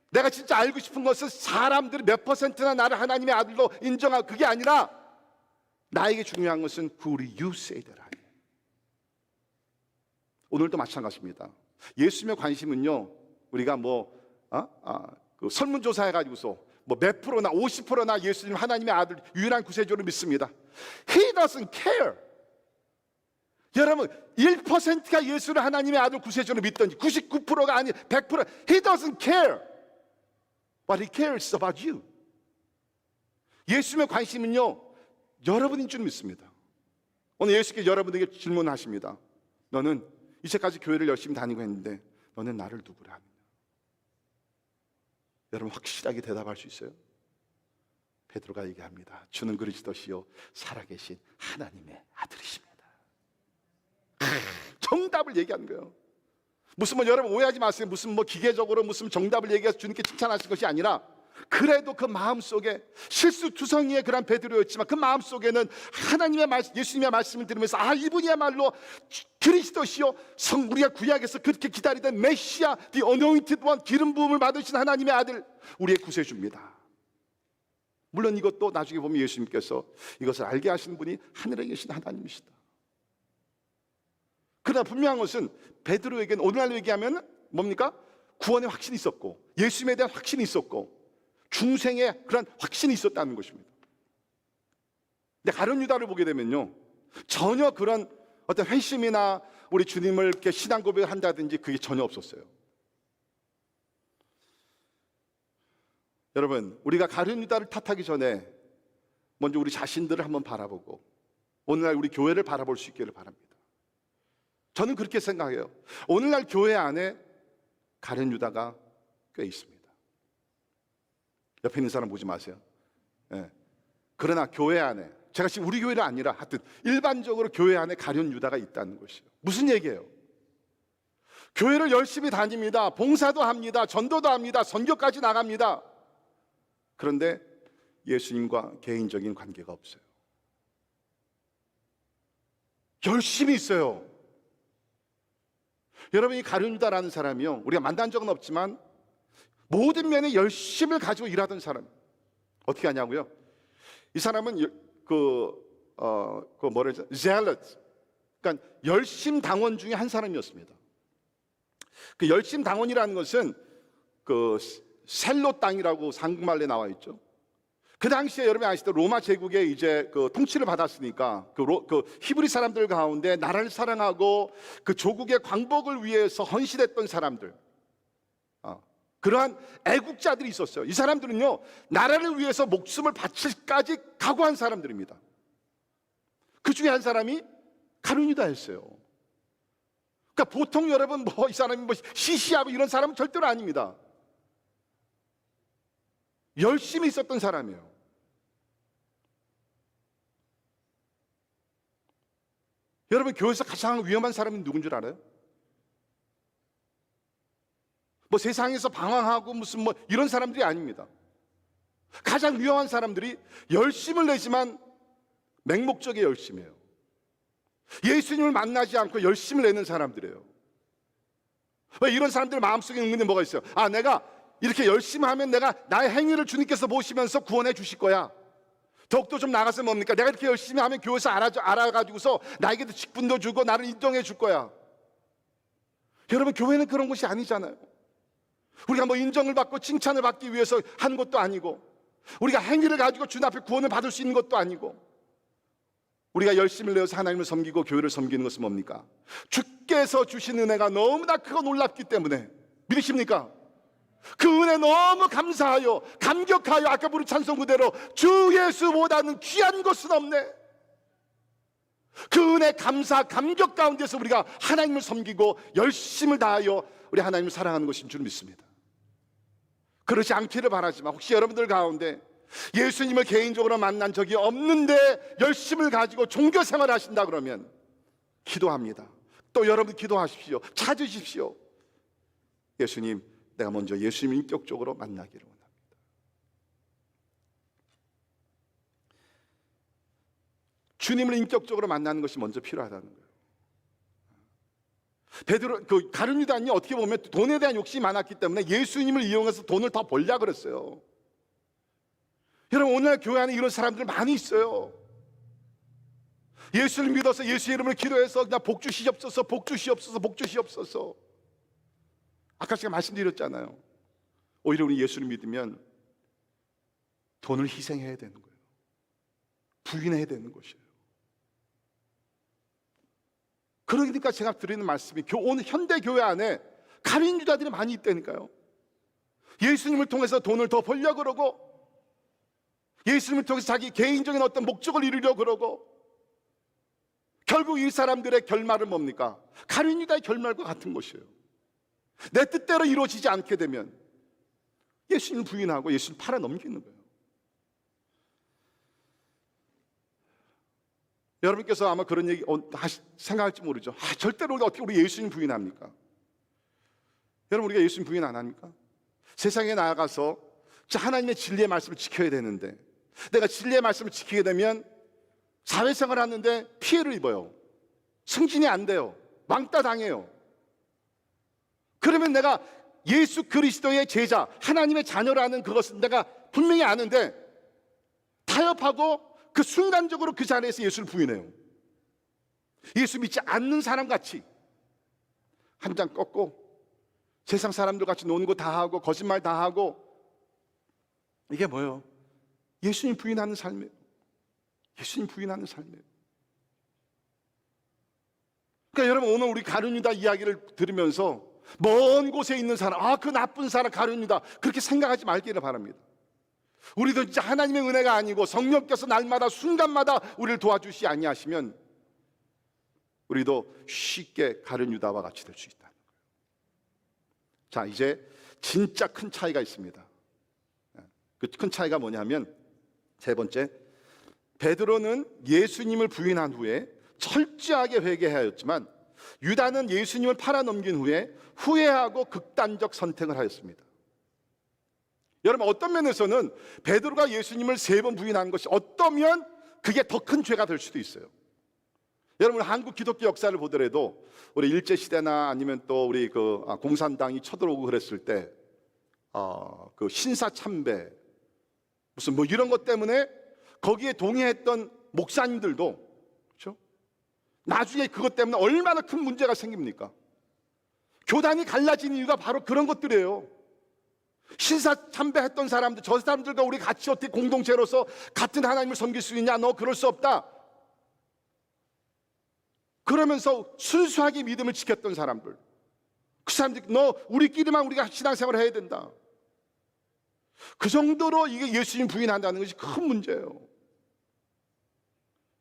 내가 진짜 알고 싶은 것은 사람들이 몇 퍼센트나 나를 하나님의 아들로 인정하고, 그게 아니라 나에게 중요한 것은 Who do you say that I am? 오늘도 마찬가지입니다. 예수님의 관심은요, 우리가 그 설문조사 해가지고서 뭐 몇 프로나 50%나 예수님 하나님의 아들 유일한 구세주를 믿습니다. He doesn't care. 여러분 1%가 예수를 하나님의 아들 구세주를 믿든지 99%가 아니 100%, He doesn't care. But He cares about you. 예수님의 관심은요, 여러분인 줄 믿습니다. 오늘 예수께서 여러분에게 질문하십니다. 너는 이제까지 교회를 열심히 다니고 했는데 너는 나를 누구라 하느냐? 여러분 확실하게 대답할 수 있어요? 베드로가 얘기합니다. 주는 그리스도시요 살아계신 하나님의 아들이십니다. 정답을 얘기한 거예요. 무슨 여러분 오해하지 마세요. 무슨 기계적으로 무슨 정답을 얘기해서 주님께 칭찬하신 것이 아니라, 그래도 그 마음속에 실수투성이의 그런 베드로였지만 그 마음속에는 하나님의 말씀, 예수님의 말씀을 들으면서 이분이야말로 그리스도시요 우리가 구약에서 그렇게 기다리던 메시아, the anointed one, 기름 부음을 받으신 하나님의 아들, 우리의 구세주입니다. 물론 이것도 나중에 보면 예수님께서 이것을 알게 하시는 분이 하늘에 계신 하나님이시다. 그러나 분명한 것은 베드로에게는 오늘날로 얘기하면 뭡니까? 구원의 확신이 있었고 예수님에 대한 확신이 있었고 중생의 그런 확신이 있었다는 것입니다. 근데 가룟 유다를 보게 되면요, 전혀 그런 어떤 회심이나 우리 주님을 이렇게 신앙 고백을 한다든지 그게 전혀 없었어요. 여러분, 우리가 가룟 유다를 탓하기 전에 먼저 우리 자신들을 한번 바라보고 오늘날 우리 교회를 바라볼 수 있기를 바랍니다. 저는 그렇게 생각해요. 오늘날 교회 안에 가룟 유다가 꽤 있습니다. 옆에 있는 사람 보지 마세요. 그러나 교회 안에, 제가 지금 우리 교회가 아니라 하여튼 일반적으로 교회 안에 가룟 유다가 있다는 것이에요. 무슨 얘기예요? 교회를 열심히 다닙니다. 봉사도 합니다. 전도도 합니다. 선교까지 나갑니다. 그런데 예수님과 개인적인 관계가 없어요. 열심히 있어요. 여러분, 이 가룟 유다라는 사람이요, 우리가 만난 적은 없지만 모든 면에 열심을 가지고 일하던 사람. 어떻게 하냐고요? 이 사람은 zealot, 그러니까 열심 당원 중에 한 사람이었습니다. 그 열심 당원이라는 것은 그 셀로 땅이라고 한국말에 나와 있죠. 그 당시에 여러분이 아시죠? 로마 제국의 이제 그 통치를 받았으니까 그 히브리 사람들 가운데 나라를 사랑하고 그 조국의 광복을 위해서 헌신했던 사람들, 그러한 애국자들이 있었어요. 이 사람들은요, 나라를 위해서 목숨을 바칠까지 각오한 사람들입니다. 그 중에 한 사람이 가룟 유다였어요. 그러니까 보통 여러분 이 사람이 시시하고 이런 사람은 절대로 아닙니다. 열심히 있었던 사람이에요. 여러분, 교회에서 가장 위험한 사람이 누군 줄 알아요? 세상에서 방황하고 무슨 이런 사람들이 아닙니다. 가장 위험한 사람들이 열심을 내지만 맹목적인 열심이에요. 예수님을 만나지 않고 열심을 내는 사람들이에요. 왜 이런 사람들 마음속에 있는 게 뭐가 있어요? 내가 이렇게 열심히 하면 내가 나의 행위를 주님께서 보시면서 구원해 주실 거야. 더욱더 좀 나가서 뭡니까? 내가 이렇게 열심히 하면 교회에서 알아가지고서 나에게도 직분도 주고 나를 인정해 줄 거야. 여러분, 교회는 그런 곳이 아니잖아요. 우리가 인정을 받고 칭찬을 받기 위해서 한 것도 아니고, 우리가 행위를 가지고 주님 앞에 구원을 받을 수 있는 것도 아니고, 우리가 열심을 내어서 하나님을 섬기고 교회를 섬기는 것은 뭡니까? 주께서 주신 은혜가 너무나 크고 놀랍기 때문에. 믿으십니까? 그 은혜 너무 감사하여 감격하여, 아까 부른 찬송 그대로 주 예수보다는 귀한 것은 없네. 그 은혜 감사 감격 가운데서 우리가 하나님을 섬기고 열심을 다하여 우리 하나님을 사랑하는 것인 줄 믿습니다. 그렇지 않기를 바라지만, 혹시 여러분들 가운데 예수님을 개인적으로 만난 적이 없는데 열심을 가지고 종교 생활을 하신다 그러면 기도합니다. 또 여러분 기도하십시오. 찾으십시오. 예수님, 내가 먼저 예수님을 인격적으로 만나기를 원합니다. 주님을 인격적으로 만나는 것이 먼저 필요하다는 거예요. 베드로, 가룟 유다는 어떻게 보면 돈에 대한 욕심이 많았기 때문에 예수님을 이용해서 돈을 더 벌려고 그랬어요. 여러분, 오늘 교회 안에 이런 사람들 많이 있어요. 예수를 믿어서 예수 이름을 기도해서 그냥 복 주시옵소서, 복 주시옵소서, 복 주시옵소서. 아까 제가 말씀드렸잖아요. 오히려 우리 예수를 믿으면 돈을 희생해야 되는 거예요. 부인해야 되는 것이에요. 그러니까 제가 드리는 말씀이, 오늘 현대 교회 안에 가룟 유다들이 많이 있다니까요. 예수님을 통해서 돈을 더 벌려고 그러고, 예수님을 통해서 자기 개인적인 어떤 목적을 이루려고 그러고, 결국 이 사람들의 결말은 뭡니까? 가룟 유다의 결말과 같은 것이에요. 내 뜻대로 이루어지지 않게 되면 예수님을 부인하고 예수님을 팔아 넘기는 거예요. 여러분께서 아마 그런 얘기 생각할지 모르죠. 절대로 어떻게 우리 예수님 부인합니까? 여러분, 우리가 예수님 부인 안 합니까? 세상에 나아가서 하나님의 진리의 말씀을 지켜야 되는데, 내가 진리의 말씀을 지키게 되면 사회생활을 하는데 피해를 입어요. 승진이 안 돼요. 왕따 당해요. 그러면 내가 예수 그리스도의 제자, 하나님의 자녀라는 그것은 내가 분명히 아는데 타협하고 그 순간적으로 그 자리에서 예수를 부인해요. 예수 믿지 않는 사람 같이 한 장 꺾고 세상 사람들 같이 노는 거 다 하고 거짓말 다 하고, 이게 뭐예요? 예수님 부인하는 삶이에요. 예수님 부인하는 삶이에요. 그러니까 여러분, 오늘 우리 가룟유다 이야기를 들으면서 먼 곳에 있는 사람, 그 나쁜 사람 가룟유다, 그렇게 생각하지 말기를 바랍니다. 우리도 진짜 하나님의 은혜가 아니고 성령께서 날마다 순간마다 우리를 도와주시 아니하시면 우리도 쉽게 가룟유다와 같이 될 수 있다는 거예요. 자, 이제 진짜 큰 차이가 있습니다. 그 큰 차이가 뭐냐면, 세 번째, 베드로는 예수님을 부인한 후에 철저하게 회개하였지만 유다는 예수님을 팔아넘긴 후에 후회하고 극단적 선택을 하였습니다. 여러분, 어떤 면에서는 베드로가 예수님을 3번 부인한 것이 어떠면 그게 더 큰 죄가 될 수도 있어요. 여러분, 한국 기독교 역사를 보더라도 우리 일제시대나 아니면 또 우리 공산당이 쳐들어오고 그랬을 때 그 신사참배 무슨 뭐 이런 것 때문에 거기에 동의했던 목사님들도, 그렇죠? 나중에 그것 때문에 얼마나 큰 문제가 생깁니까? 교단이 갈라진 이유가 바로 그런 것들이에요. 신사참배했던 사람들, 저 사람들과 우리 같이 어떻게 공동체로서 같은 하나님을 섬길 수 있냐? 너 그럴 수 없다. 그러면서 순수하게 믿음을 지켰던 사람들, 그 사람들이 너 우리끼리만 우리가 신앙생활을 해야 된다. 그 정도로 이게 예수님 부인한다는 것이 큰 문제예요.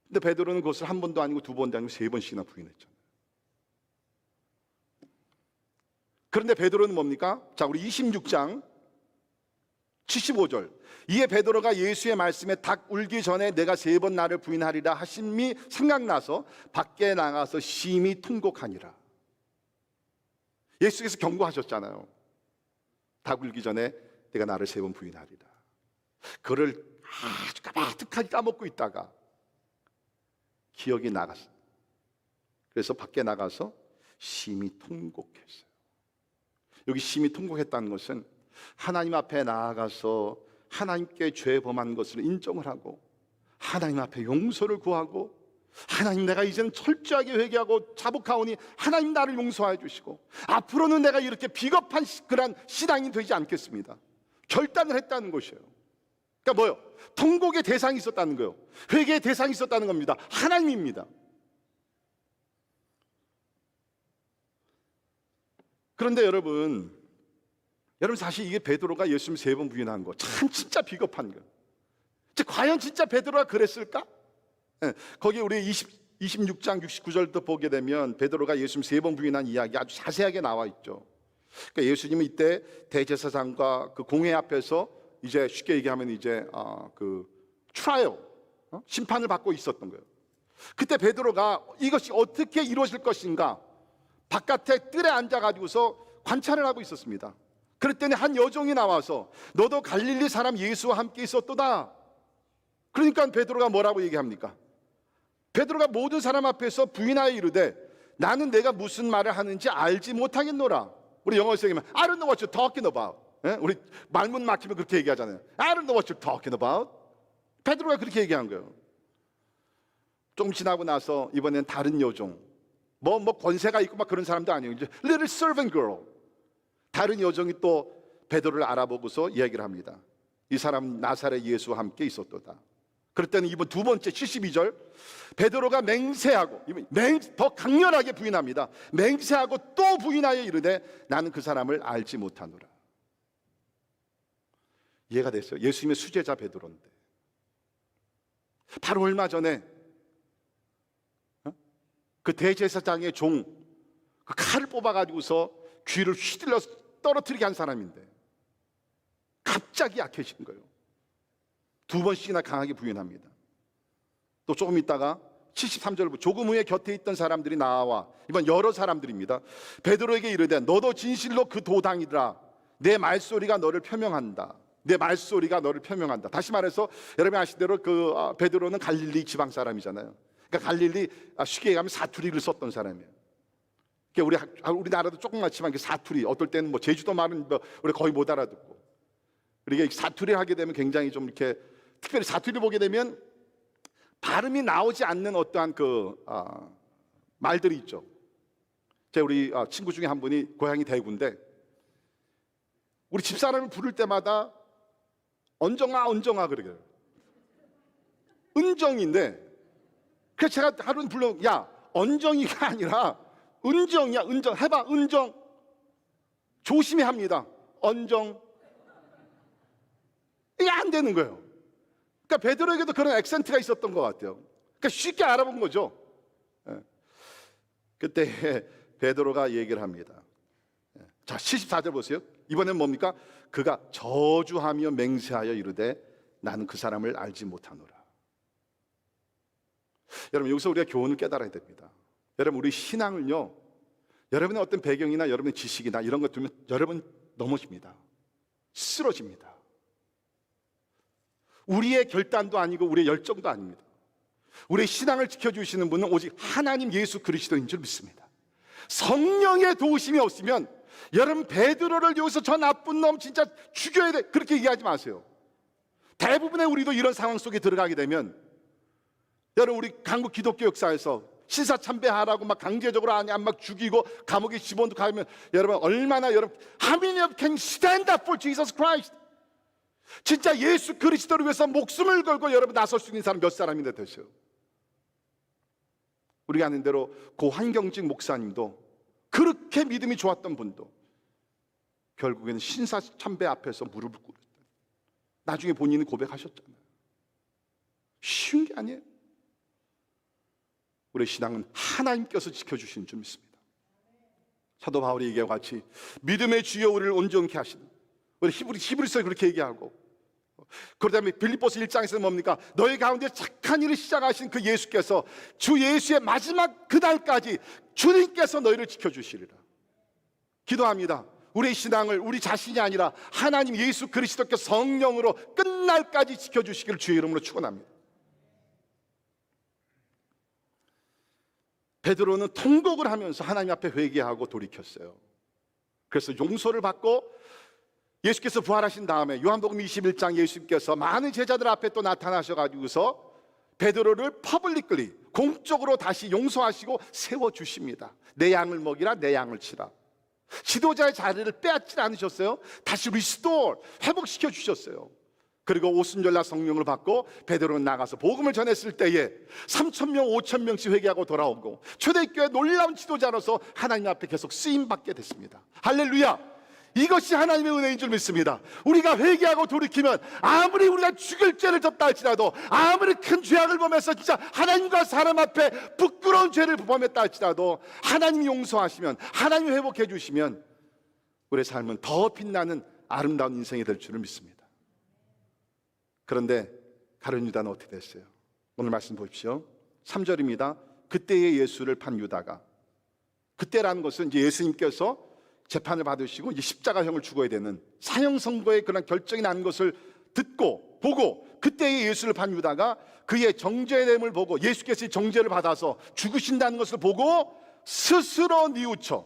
근데 베드로는 그것을 한 번도 아니고 두 번도 아니고 3번씩이나 부인했잖아요. 그런데 베드로는 뭡니까? 자, 우리 26장 75절. 이에 베드로가 예수의 말씀에 닭 울기 전에 내가 3번 나를 부인하리라 하심이 생각나서 밖에 나가서 심히 통곡하니라. 예수께서 경고하셨잖아요. 닭 울기 전에 내가 나를 3번 부인하리라. 그를 아주 까마득하게 까먹고 있다가 기억이 나갔어요. 그래서 밖에 나가서 심히 통곡했어요. 여기 심히 통곡했다는 것은 하나님 앞에 나아가서 하나님께 죄 범한 것을 인정을 하고 하나님 앞에 용서를 구하고, 하나님, 내가 이제는 철저하게 회개하고 자복하오니 하나님 나를 용서해 주시고 앞으로는 내가 이렇게 비겁한 그런 신앙이 되지 않겠습니다. 결단을 했다는 것이에요. 그러니까 뭐요? 통곡의 대상이 있었다는 거예요. 회개의 대상이 있었다는 겁니다. 하나님입니다. 그런데 여러분 사실 이게 베드로가 예수님 3번 부인한 거 참 진짜 비겁한 거예요. 과연 진짜 베드로가 그랬을까? 거기 우리 26장 69절도 보게 되면 베드로가 예수님 3번 부인한 이야기 아주 자세하게 나와 있죠. 그러니까 예수님은 이때 대제사장과 그 공회 앞에서 이제 쉽게 얘기하면 이제 그 트라이얼, 심판을 받고 있었던 거예요. 그때 베드로가 이것이 어떻게 이루어질 것인가 바깥에 뜰에 앉아가지고서 관찰을 하고 있었습니다. 그랬더니 한 여종이 나와서 너도 갈릴리 사람 예수와 함께 있었도다. 그러니까 베드로가 뭐라고 얘기합니까? 베드로가 모든 사람 앞에서 부인하여 이르되 나는 내가 무슨 말을 하는지 알지 못하겠노라. 우리 영어에서 얘기하면 I don't know what you're talking about. 우리 말문 막히면 그렇게 얘기하잖아요. I don't know what you're talking about. 베드로가 그렇게 얘기한 거예요. 좀 지나고 나서 이번엔 다른 여종, 뭐 권세가 있고 막 그런 사람도 아니에요. 이제 little servant girl, 다른 여종이 또 베드로를 알아보고서 이야기를 합니다. 이 사람 나사렛 예수와 함께 있었도다. 그랬더니 이번 두 번째 72절, 베드로가 맹세하고 더 강렬하게 부인합니다. 맹세하고 또 부인하여 이르되 나는 그 사람을 알지 못하노라. 이해가 됐어요? 예수님의 수제자 베드로인데 바로 얼마 전에 그 대제사장의 종, 그 칼을 뽑아가지고서 귀를 휘둘러 떨어뜨리게 한 사람인데 갑자기 약해진 거예요. 2번씩이나 강하게 부인합니다. 또 조금 있다가 73절 조금 후에 곁에 있던 사람들이 나와, 이번 여러 사람들입니다. 베드로에게 이르되 너도 진실로 그 도당이라. 내 말소리가 너를 표명한다. 내 말소리가 너를 표명한다. 다시 말해서 여러분이 아시대로 베드로는 갈릴리 지방 사람이잖아요. 그러니까 갈릴리 쉽게 얘기하면 사투리를 썼던 사람이에요. 그러니까 우리나라도 조그맣지만 사투리, 어떨 때는 뭐 제주도 말은 우리 거의 못 알아듣고, 우리가 사투리를 하게 되면 굉장히 좀 이렇게, 특별히 사투리를 보게 되면 발음이 나오지 않는 어떠한 말들이 있죠. 제가 우리 친구 중에 한 분이 고향이 대구인데, 우리 집사람을 부를 때마다 언정아 언정아 그러게요. 은정인데, 그래서 제가 하루는 불러, 야 언정이가 아니라 은정이야. 은정 해봐. 은정. 조심히 합니다. 언정. 이게 안 되는 거예요. 그러니까 베드로에게도 그런 액센트가 있었던 것 같아요. 그러니까 쉽게 알아본 거죠. 그때 베드로가 얘기를 합니다. 자, 74절 보세요. 이번엔 뭡니까? 그가 저주하며 맹세하여 이르되 나는 그 사람을 알지 못하노라. 여러분, 여기서 우리가 교훈을 깨달아야 됩니다. 여러분, 우리 신앙을요, 여러분의 어떤 배경이나 여러분의 지식이나 이런 것 두면 여러분 넘어집니다. 쓰러집니다. 우리의 결단도 아니고 우리의 열정도 아닙니다. 우리의 신앙을 지켜주시는 분은 오직 하나님 예수 그리스도인 줄 믿습니다. 성령의 도우심이 없으면, 여러분 베드로를 여기서 저 나쁜 놈 진짜 죽여야 돼 그렇게 얘기하지 마세요. 대부분의 우리도 이런 상황 속에 들어가게 되면, 여러분 우리 한국 기독교 역사에서 신사참배하라고 막 강제적으로 막 죽이고 감옥에 집어넣고 가면, 여러분 얼마나, 여러분 how many of can stand up for Jesus Christ? 진짜 예수 그리스도를 위해서 목숨을 걸고 여러분 나설 수 있는 사람 몇 사람이나 되세요? 우리가 아는 대로 고 한경직 목사님도, 그렇게 믿음이 좋았던 분도 결국에는 신사참배 앞에서 무릎을 꿇었다. 나중에 본인이 고백하셨잖아요. 쉬운 게 아니에요. 우리의 신앙은 하나님께서 지켜주시는 줄 믿습니다. 사도 바울이 얘기와 같이 믿음의 주여 우리를 온전케 하시는, 우리 히브리서에 그렇게 얘기하고, 그러다음에 빌립보서 1장에서는 뭡니까? 너희 가운데 착한 일을 시작하신 그 예수께서 주 예수의 마지막 그날까지 주님께서 너희를 지켜주시리라. 기도합니다. 우리의 신앙을 우리 자신이 아니라 하나님 예수 그리스도께서 성령으로 끝날까지 지켜주시기를 주의 이름으로 축원합니다. 베드로는 통곡을 하면서 하나님 앞에 회개하고 돌이켰어요. 그래서 용서를 받고 예수께서 부활하신 다음에 요한복음 21장 예수님께서 많은 제자들 앞에 또 나타나셔가지고서 베드로를 퍼블릭리, 공적으로 다시 용서하시고 세워주십니다. 내 양을 먹이라, 내 양을 치라. 지도자의 자리를 빼앗지 않으셨어요. 다시 리스토어, 회복시켜 주셨어요. 그리고 오순절날 성령을 받고 베드로는 나가서 복음을 전했을 때에 3,000명, 5,000명씩 회개하고 돌아오고 초대교회 놀라운 지도자로서 하나님 앞에 계속 쓰임받게 됐습니다. 할렐루야! 이것이 하나님의 은혜인 줄 믿습니다. 우리가 회개하고 돌이키면, 아무리 우리가 죽을 죄를 졌다 할지라도, 아무리 큰 죄악을 범해서 진짜 하나님과 사람 앞에 부끄러운 죄를 범했다 할지라도, 하나님이 용서하시면, 하나님이 회복해 주시면 우리의 삶은 더 빛나는 아름다운 인생이 될 줄을 믿습니다. 그런데 가룟 유다는 어떻게 됐어요? 오늘 말씀 보십시오. 3절입니다. 그때의 예수를 판 유다가, 그때라는 것은 이제 예수님께서 재판을 받으시고 이제 십자가형을 죽어야 되는 사형 선고의 그런 결정이 난 것을 듣고 보고, 그때의 예수를 판 유다가 그의 정죄됨을 보고, 예수께서 정죄를 받아서 죽으신다는 것을 보고 스스로 뉘우쳐.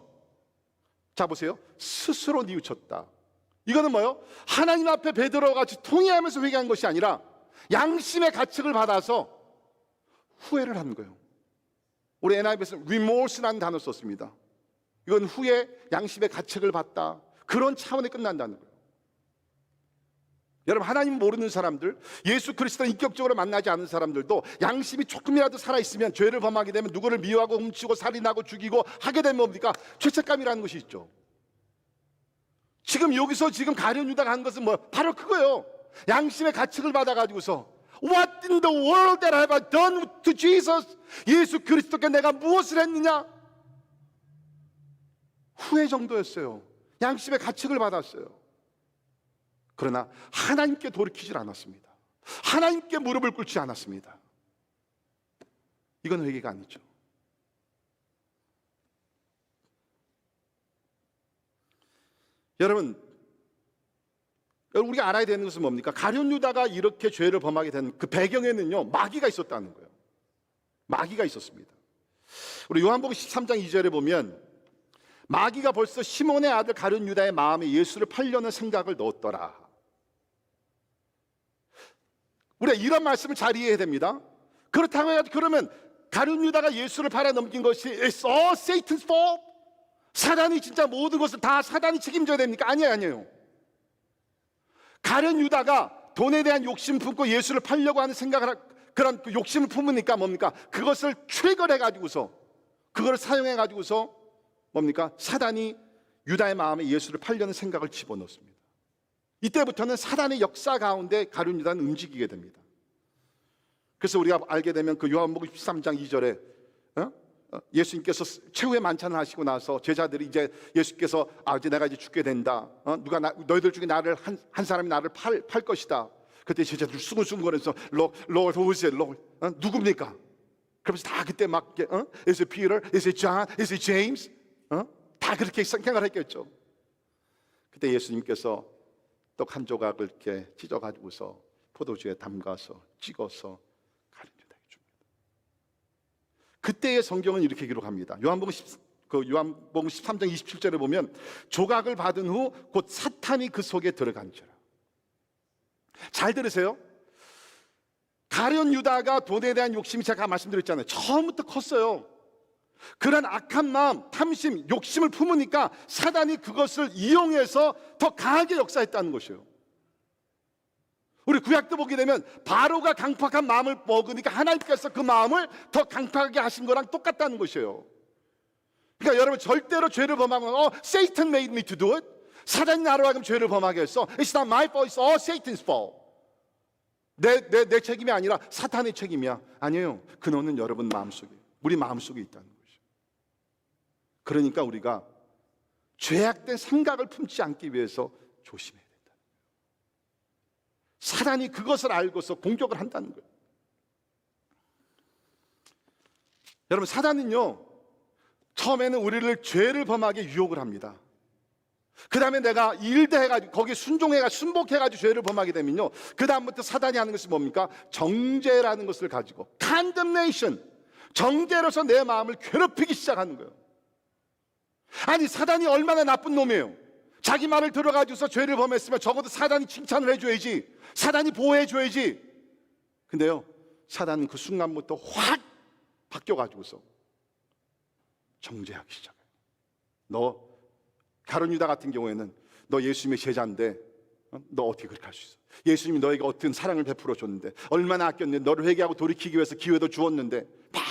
자 보세요. 스스로 뉘우쳤다. 이거는 뭐예요? 하나님 앞에 베드로와 같이 통회하면서 회개한 것이 아니라 양심의 가책을 받아서 후회를 한 거예요. 우리 NIV에서는 remorse라는 단어 썼습니다. 이건 후에 양심의 가책을 받다, 그런 차원에 끝난다는 거예요. 여러분, 하나님 모르는 사람들, 예수 그리스도를 인격적으로 만나지 않은 사람들도 양심이 조금이라도 살아있으면 죄를 범하게 되면 누구를 미워하고 훔치고 살인하고 죽이고 하게 되면 뭡니까? 죄책감이라는 것이 있죠. 지금 여기서 가룟 유다가 한 것은 뭐? 바로 그거예요. 양심의 가책을 받아가지고서 What in the world that have I done to Jesus? 예수 그리스도께 내가 무엇을 했느냐? 후회 정도였어요. 양심의 가책을 받았어요. 그러나 하나님께 돌이키질 않았습니다. 하나님께 무릎을 꿇지 않았습니다. 이건 회개가 아니죠. 여러분, 우리가 알아야 되는 것은 뭡니까? 가룟 유다가 이렇게 죄를 범하게 된 그 배경에는요, 마귀가 있었다는 거예요. 마귀가 있었습니다. 우리 요한복음 13장 2절에 보면 마귀가 벌써 시몬의 아들 가룟 유다의 마음에 예수를 팔려는 생각을 넣었더라. 우리가 이런 말씀을 잘 이해해야 됩니다. 그렇다고 해가지고 그러면 가룟 유다가 예수를 팔아 넘긴 것이 It's all Satan's fault? 사단이 진짜 모든 것을 다 사단이 책임져야 됩니까? 아니에요. 가룟 유다가 돈에 대한 욕심 품고 예수를 팔려고 하는 생각을, 그런 그 욕심을 품으니까 뭡니까? 그것을 트리거해가지고서, 그걸 사용해가지고서 뭡니까? 사단이 유다의 마음에 예수를 팔려는 생각을 집어넣습니다. 이때부터는 사단의 역사 가운데 가룟 유다는 움직이게 됩니다. 그래서 우리가 알게 되면 그 요한복음 13장 2절에 예수님께서 최후의 만찬을 하시고 나서 제자들이 이제 예수께서 이제 내가 이제 죽게 된다. 너희들 중에 나를 한 사람이 나를 팔 것이다. 그때 제자들 수근수근거려서 Lord, who is it? Lord, 누굽니까? 그러면서 다 그때 막 Is it Peter? Is it John? Is it James? 다 그렇게 생각을 했겠죠. 그때 예수님께서 떡 한 조각을 이렇게 찢어가지고서 포도주에 담가서 찍어서 가룟 유다에게 줍니다. 그때의 성경은 이렇게 기록합니다. 요한복음 13장 27절에 보면 조각을 받은 후 곧 사탄이 그 속에 들어간지라. 잘 들으세요. 가룟 유다가 돈에 대한 욕심이 제가 말씀드렸잖아요. 처음부터 컸어요. 그런 악한 마음, 탐심, 욕심을 품으니까 사단이 그것을 이용해서 더 강하게 역사했다는 것이에요. 우리 구약도 보게 되면 바로가 강팍한 마음을 먹으니까 하나님께서 그 마음을 더 강팍하게 하신 거랑 똑같다는 것이에요. 그러니까 여러분 절대로 죄를 범하면 Satan made me to do it. 사단이 나로 하여금 죄를 범하게 했어. It's not my fault, it's all Satan's fault. 내 책임이 아니라 사탄의 책임이야. 아니에요. 근원은 여러분 마음속에, 우리 마음속에 있다는 거죠. 그러니까 우리가 죄악된 생각을 품지 않기 위해서 조심해야 된다. 사단이 그것을 알고서 공격을 한다는 거예요. 여러분, 사단은요, 처음에는 우리를 죄를 범하게 유혹을 합니다. 그 다음에 내가 일도 해가지고 거기에 순복해가지고 죄를 범하게 되면요, 그 다음부터 사단이 하는 것이 뭡니까? 정죄라는 것을 가지고 condemnation, 정죄로서 내 마음을 괴롭히기 시작하는 거예요. 아니, 사단이 얼마나 나쁜 놈이에요. 자기 말을 들어가지고서 죄를 범했으면 적어도 사단이 칭찬을 해줘야지, 사단이 보호해줘야지. 근데요, 사단은 그 순간부터 확 바뀌어가지고서 정죄하기 시작해요. 너 가룟 유다 같은 경우에는 너 예수님의 제자인데 너 어떻게 그렇게 할 수 있어? 예수님이 너에게 어떤 사랑을 베풀어 줬는데, 얼마나 아꼈는데, 너를 회개하고 돌이키기 위해서 기회도 주었는데 막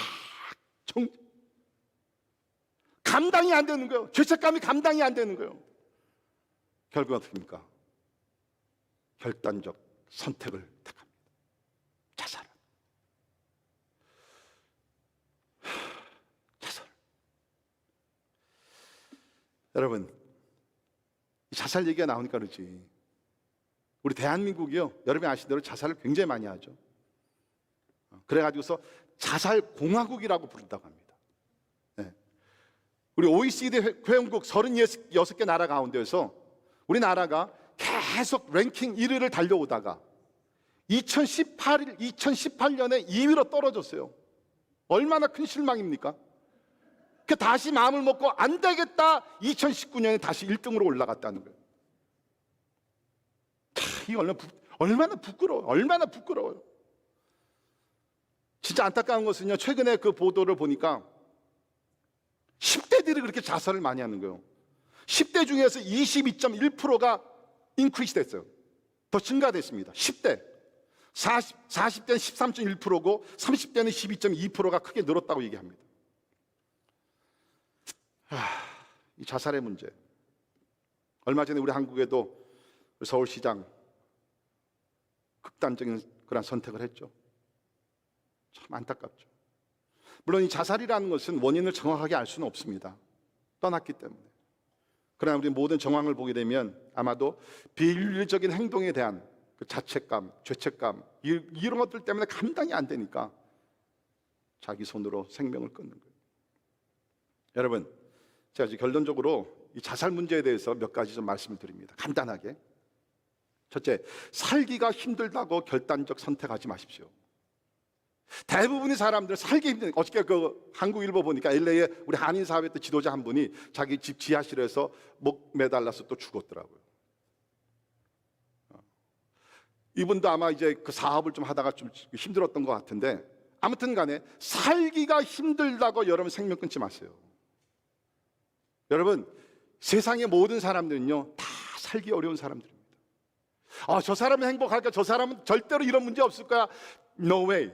감당이 안 되는 거예요. 죄책감이 감당이 안 되는 거예요. 결국 어떻게 합니까? 결단적 선택을 택합니다. 자살. 여러분, 자살 얘기가 나오니까 그렇지, 우리 대한민국이요, 여러분이 아시는 대로 자살을 굉장히 많이 하죠. 그래가지고서 자살 공화국이라고 부른다고 합니다. 네. 우리 OECD 회원국 36개 나라 가운데서 우리나라가 계속 랭킹 1위를 달려오다가 2018년에 2위로 떨어졌어요. 얼마나 큰 실망입니까? 그 다시 마음을 먹고 안 되겠다, 2019년에 다시 1등으로 올라갔다는 거예요. 이 얼마나 부끄러워요. 진짜 안타까운 것은요, 최근에 그 보도를 보니까 10대들이 그렇게 자살을 많이 하는 거예요. 10대 중에서 22.1%가 인크리스 됐어요. 더 증가됐습니다. 10대. 40대는 13.1%고 30대는 12.2%가 크게 늘었다고 얘기합니다. 이 자살의 문제. 얼마 전에 우리 한국에도 서울시장 극단적인 그런 선택을 했죠. 참 안타깝죠. 물론 이 자살이라는 것은 원인을 정확하게 알 수는 없습니다. 떠났기 때문에. 그러나 우리 모든 정황을 보게 되면 아마도 비윤리적인 행동에 대한 그 자책감, 죄책감, 이런 것들 때문에 감당이 안 되니까 자기 손으로 생명을 끊는 거예요. 여러분, 제가 이제 결론적으로 이 자살 문제에 대해서 몇 가지 좀 말씀을 드립니다. 간단하게. 첫째, 살기가 힘들다고 결단적 선택하지 마십시오. 대부분의 사람들 살기 힘든, 어저께 그 한국일보 보니까 LA에 우리 한인사회 때 지도자 한 분이 자기 집 지하실에서 목 매달라서 또 죽었더라고요. 이분도 아마 이제 그 사업을 좀 하다가 좀 힘들었던 것 같은데, 아무튼 간에 살기가 힘들다고 여러분 생명 끊지 마세요. 여러분, 세상의 모든 사람들은요 다 살기 어려운 사람들입니다. 저 사람은 행복할까? 저 사람은 절대로 이런 문제 없을 거야. No way.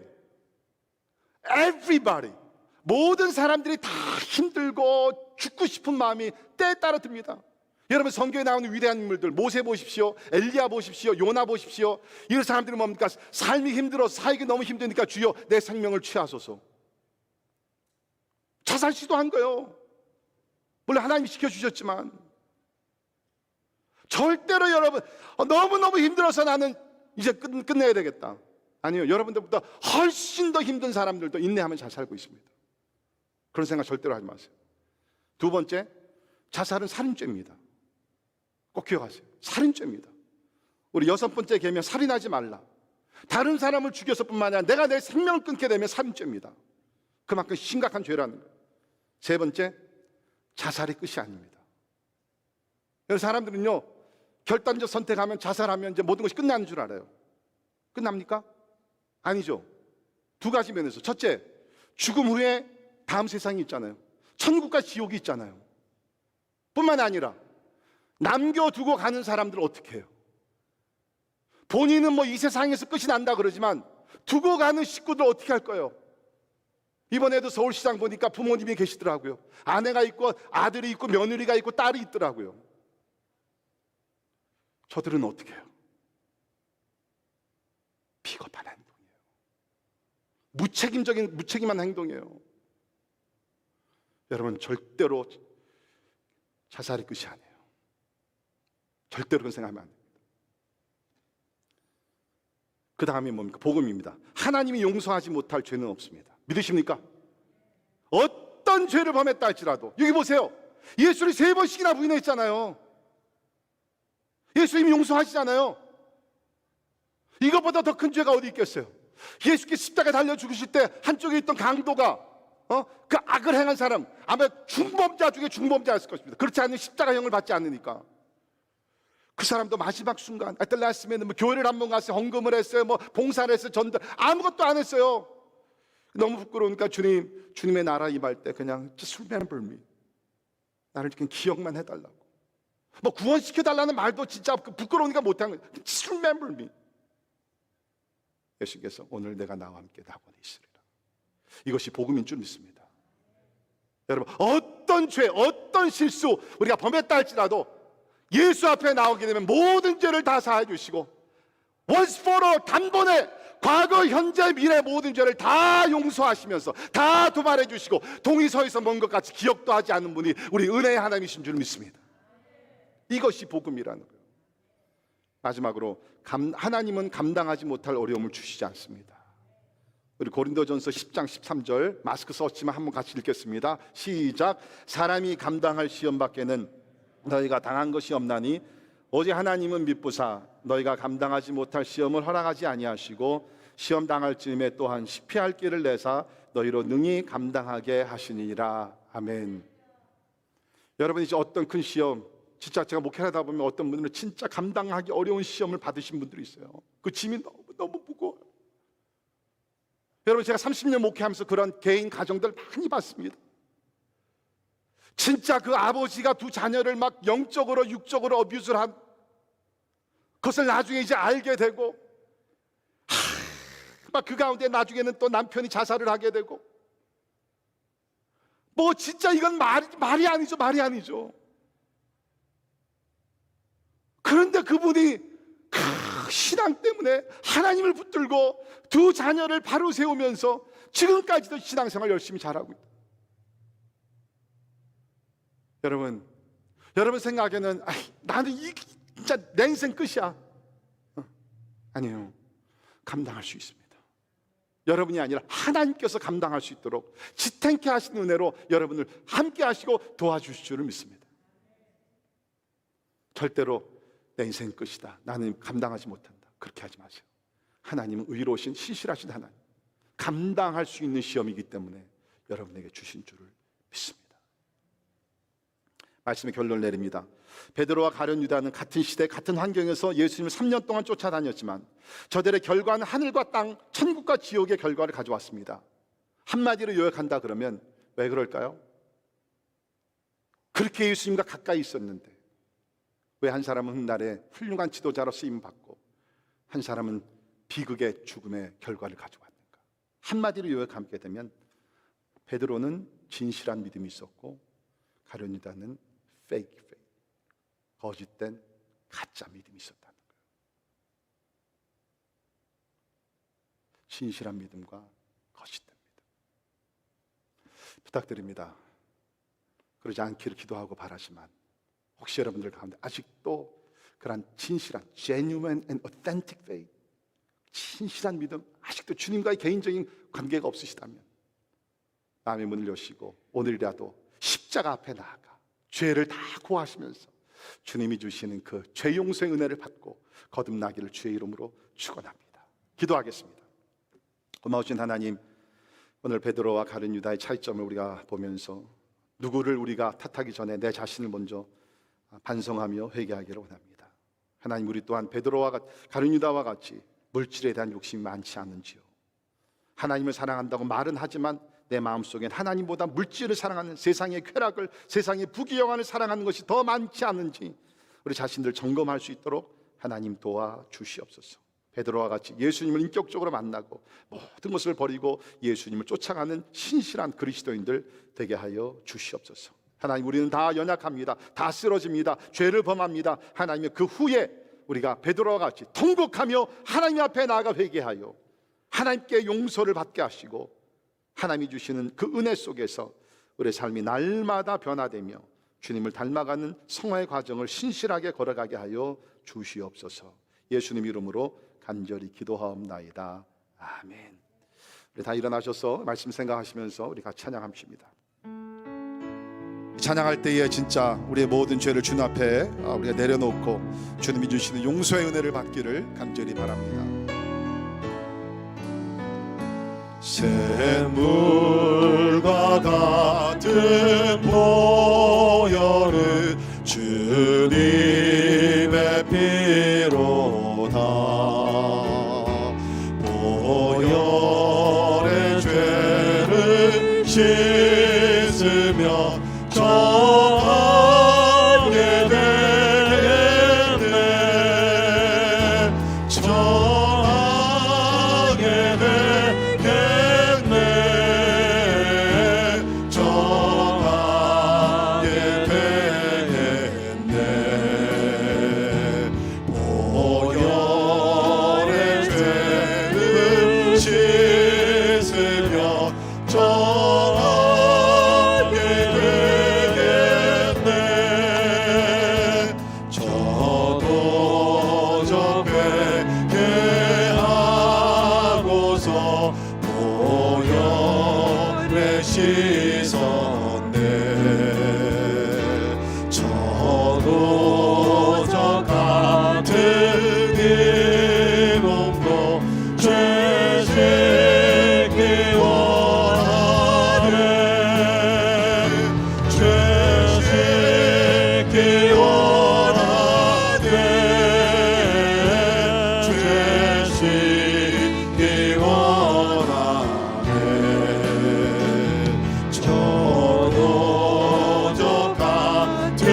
Everybody, 모든 사람들이 다 힘들고 죽고 싶은 마음이 때에 따라 듭니다. 여러분, 성경에 나오는 위대한 인물들, 모세 보십시오, 엘리야 보십시오, 요나 보십시오. 이런 사람들은 뭡니까? 삶이 힘들어서, 살기 너무 힘드니까 주여 내 생명을 취하소서. 자살 시도한 거예요. 물론 하나님이 시켜주셨지만. 절대로 여러분, 너무너무 힘들어서 나는 이제 끝내야 되겠다. 아니요, 여러분들보다 훨씬 더 힘든 사람들도 인내하면 잘 살고 있습니다. 그런 생각 절대로 하지 마세요. 두 번째, 자살은 살인죄입니다. 꼭 기억하세요. 살인죄입니다. 우리 여섯 번째 계명, 살인하지 말라. 다른 사람을 죽여서 뿐만 아니라 내가 내 생명을 끊게 되면 살인죄입니다. 그만큼 심각한 죄라는 거예요. 세 번째, 자살이 끝이 아닙니다. 여러분, 사람들은요 결단적 선택하면, 자살하면 이제 모든 것이 끝나는 줄 알아요. 끝납니까? 아니죠. 두 가지 면에서. 첫째, 죽음 후에 다음 세상이 있잖아요. 천국과 지옥이 있잖아요. 뿐만 아니라 남겨두고 가는 사람들은 어떻게 해요? 본인은 뭐 이 세상에서 끝이 난다 그러지만 두고 가는 식구들 어떻게 할 거예요? 이번에도 서울시장 보니까 부모님이 계시더라고요. 아내가 있고 아들이 있고 며느리가 있고 딸이 있더라고요. 저들은 어떻게 해요? 비겁한 행동이에요. 무책임한 행동이에요. 여러분, 절대로 자살이 끝이 아니에요. 절대로 그런 생각하면 안 됩니다. 그 다음이 뭡니까? 복음입니다. 하나님이 용서하지 못할 죄는 없습니다. 믿으십니까? 어떤 죄를 범했다 할지라도. 여기 보세요. 예수를 3번씩이나 부인했잖아요. 예수님이 용서하시잖아요. 이것보다 더 큰 죄가 어디 있겠어요? 예수께서 십자가에 달려 죽으실 때 한쪽에 있던 강도가 그 악을 행한 사람, 아마 중범자 중에 중범자였을 것입니다. 그렇지 않으면 십자가형을 받지 않으니까. 그 사람도 마지막 순간, at the last minute, 뭐 교회를 한번 갔어요, 헌금을 했어요, 뭐 봉사를 했어요, 전도 아무것도 안 했어요. 너무 부끄러우니까 주님의 나라 임할 때 그냥 just remember me, 나를 그냥 기억만 해달라고. 뭐 구원시켜달라는 말도 진짜 부끄러우니까 못한 거예요. just remember me. 예수께서 오늘 내가 나와 함께 낙원에 있으리라. 이것이 복음인 줄 믿습니다. 여러분, 어떤 죄, 어떤 실수 우리가 범했다 할지라도 예수 앞에 나오게 되면 모든 죄를 다 사해 주시고 once for all, 단번에 과거, 현재, 미래 모든 죄를 다 용서하시면서 다 도말해 주시고 동의서에서 먼 것 같이 기억도 하지 않는 분이 우리 은혜의 하나님이신 줄 믿습니다. 이것이 복음이라는 거예요. 마지막으로 하나님은 감당하지 못할 어려움을 주시지 않습니다. 우리 고린도전서 10장 13절 마스크 썼지만 한번 같이 읽겠습니다. 시작. 사람이 감당할 시험 밖에는 너희가 당한 것이 없나니 오직 하나님은 미쁘사 너희가 감당하지 못할 시험을 허락하지 아니하시고 시험 당할 즈음에 또한 시피할 길을 내사 너희로 능히 감당하게 하시니라. 아멘. 여러분, 이제 어떤 큰 시험, 진짜 제가 목회하다 보면 어떤 분들은 진짜 감당하기 어려운 시험을 받으신 분들이 있어요. 그 짐이 너무 무거워요. 여러분, 제가 30년 목회하면서 그런 개인 가정들 많이 봤습니다. 진짜 그 아버지가 두 자녀를 막 영적으로 육적으로 어뷰즈를 한 그것을 나중에 이제 알게 되고 막 그 가운데 나중에는 또 남편이 자살을 하게 되고 뭐 진짜 이건 말이 아니죠. 말이 아니죠. 그런데 그분이 신앙 때문에 하나님을 붙들고 두 자녀를 바로 세우면서 지금까지도 신앙생활 열심히 잘하고 있다. 여러분 생각에는 나는 이 진짜 내 인생 끝이야. 아니에요. 감당할 수 있습니다. 여러분이 아니라 하나님께서 감당할 수 있도록 지탱케 하시는 은혜로 여러분을 함께 하시고 도와주실 줄을 믿습니다. 절대로 내 인생 끝이다, 나는 감당하지 못한다, 그렇게 하지 마세요. 하나님은 의로우신 신실하신 하나님, 감당할 수 있는 시험이기 때문에 여러분에게 주신 줄을 믿습니다. 말씀의 결론을 내립니다. 베드로와 가룟 유다는 같은 시대 같은 환경에서 예수님을 3년 동안 쫓아다녔지만 저들의 결과는 하늘과 땅, 천국과 지옥의 결과를 가져왔습니다. 한마디로 요약한다 그러면 왜 그럴까요? 그렇게 예수님과 가까이 있었는데 왜 한 사람은 훗날에 훌륭한 지도자로 쓰임받고 한 사람은 비극의 죽음의 결과를 가져왔는가? 한마디로 요약하게 되면 베드로는 진실한 믿음이 있었고 가룟 유다는 fake faith, 거짓된 가짜 믿음이 있었다는 거예요. 진실한 믿음과 거짓된 믿음. 부탁드립니다. 그러지 않기를 기도하고 바라지만 혹시 여러분들 가운데 아직도 그런 진실한 genuine and authentic faith, 진실한 믿음, 아직도 주님과의 개인적인 관계가 없으시다면 마음의 문을 여시고 오늘이라도 십자가 앞에 나아가 죄를 다 고하시면서 주님이 주시는 그 죄 용서의 은혜를 받고 거듭나기를 주의 이름으로 축원합니다. 기도하겠습니다. 고마우신 하나님, 오늘 베드로와 가룟 유다의 차이점을 우리가 보면서 누구를 우리가 탓하기 전에 내 자신을 먼저 반성하며 회개하기를 원합니다. 하나님, 우리 또한 베드로와 가룟 유다와 같이 물질에 대한 욕심이 많지 않은지요. 하나님을 사랑한다고 말은 하지만 내 마음속엔 하나님보다 물질을 사랑하는 세상의 쾌락을, 세상의 부귀영화를 사랑하는 것이 더 많지 않은지 우리 자신들 점검할 수 있도록 하나님 도와주시옵소서. 베드로와 같이 예수님을 인격적으로 만나고 모든 것을 버리고 예수님을 쫓아가는 신실한 그리스도인들 되게 하여 주시옵소서. 하나님, 우리는 다 연약합니다. 다 쓰러집니다. 죄를 범합니다. 하나님의 그 후에 우리가 베드로와 같이 통곡하며 하나님 앞에 나아가 회개하여 하나님께 용서를 받게 하시고 하나님이 주시는 그 은혜 속에서 우리의 삶이 날마다 변화되며 주님을 닮아가는 성화의 과정을 신실하게 걸어가게 하여 주시옵소서. 예수님 이름으로 간절히 기도하옵나이다. 아멘. 우리 다 일어나셔서 말씀 생각하시면서 우리 같이 찬양합시다. 찬양할 때에 진짜 우리의 모든 죄를 주님 앞에 우리가 내려놓고 주님이 주시는 용서의 은혜를 받기를 간절히 바랍니다. 샘물과 같은 보혈은 주님의 피로다. 보혈의 죄를 씻으며 정하게 되겠네. 정하게 되겠네. 정하게 되겠네. 보혈의 죄를 씻으며 정하게 되겠네. 저도 저 회개하고서 보혈에 씻었네. 저도 저 같은 이름으로 죄 짓기 원하네. 죄 짓기 원하네. 죄 짓기 원하네. 저도 저 같은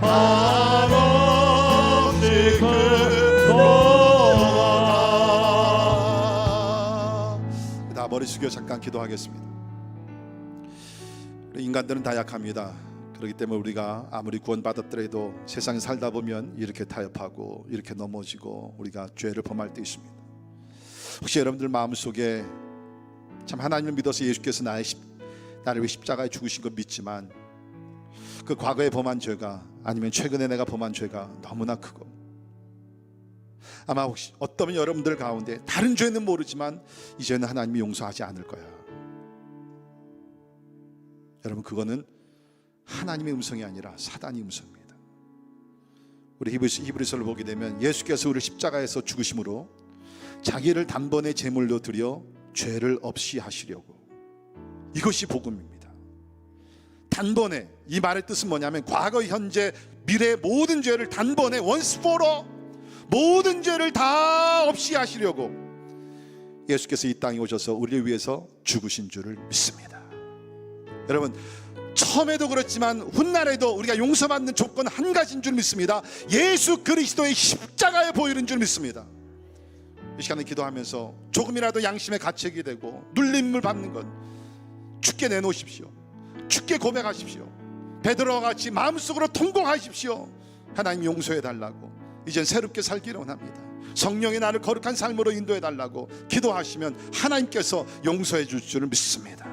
한없이 크도다. 다 머리 숙여 잠깐 기도하겠습니다. 우리 인간들은 다 약합니다. 그렇기 때문에 우리가 아무리 구원받았더라도 세상에 살다 보면 이렇게 타협하고 이렇게 넘어지고 우리가 죄를 범할 때 있습니다. 혹시 여러분들 마음속에 참 하나님을 믿어서 예수께서 나를 위해 십자가에 죽으신 거 믿지만 그 과거에 범한 죄가 아니면 최근에 내가 범한 죄가 너무나 크고 아마 혹시 어떤 여러분들 가운데 다른 죄는 모르지만 이 죄는 하나님이 용서하지 않을 거야. 여러분 그거는 하나님의 음성이 아니라 사단의 음성입니다. 우리 히브리서를 보게 되면 예수께서 우리를 십자가에서 죽으심으로 자기를 단번에 제물로 드려 죄를 없이 하시려고, 이것이 복음입니다. 단번에, 이 말의 뜻은 뭐냐면 과거, 현재, 미래 모든 죄를 단번에 once for all 모든 죄를 다 없이 하시려고 예수께서 이 땅에 오셔서 우리를 위해서 죽으신 줄을 믿습니다. 여러분 처음에도 그렇지만 훗날에도 우리가 용서받는 조건 한 가지인 줄 믿습니다. 예수 그리스도의 십자가의 보혈인 줄 믿습니다. 이 시간에 기도하면서 조금이라도 양심의 가책이 되고 눌림을 받는 것 주께 내놓으십시오. 주께 고백하십시오. 베드로와 같이 마음속으로 통곡하십시오. 하나님 용서해 달라고, 이젠 새롭게 살기를 원합니다. 성령이 나를 거룩한 삶으로 인도해 달라고 기도하시면 하나님께서 용서해 줄 줄을 믿습니다.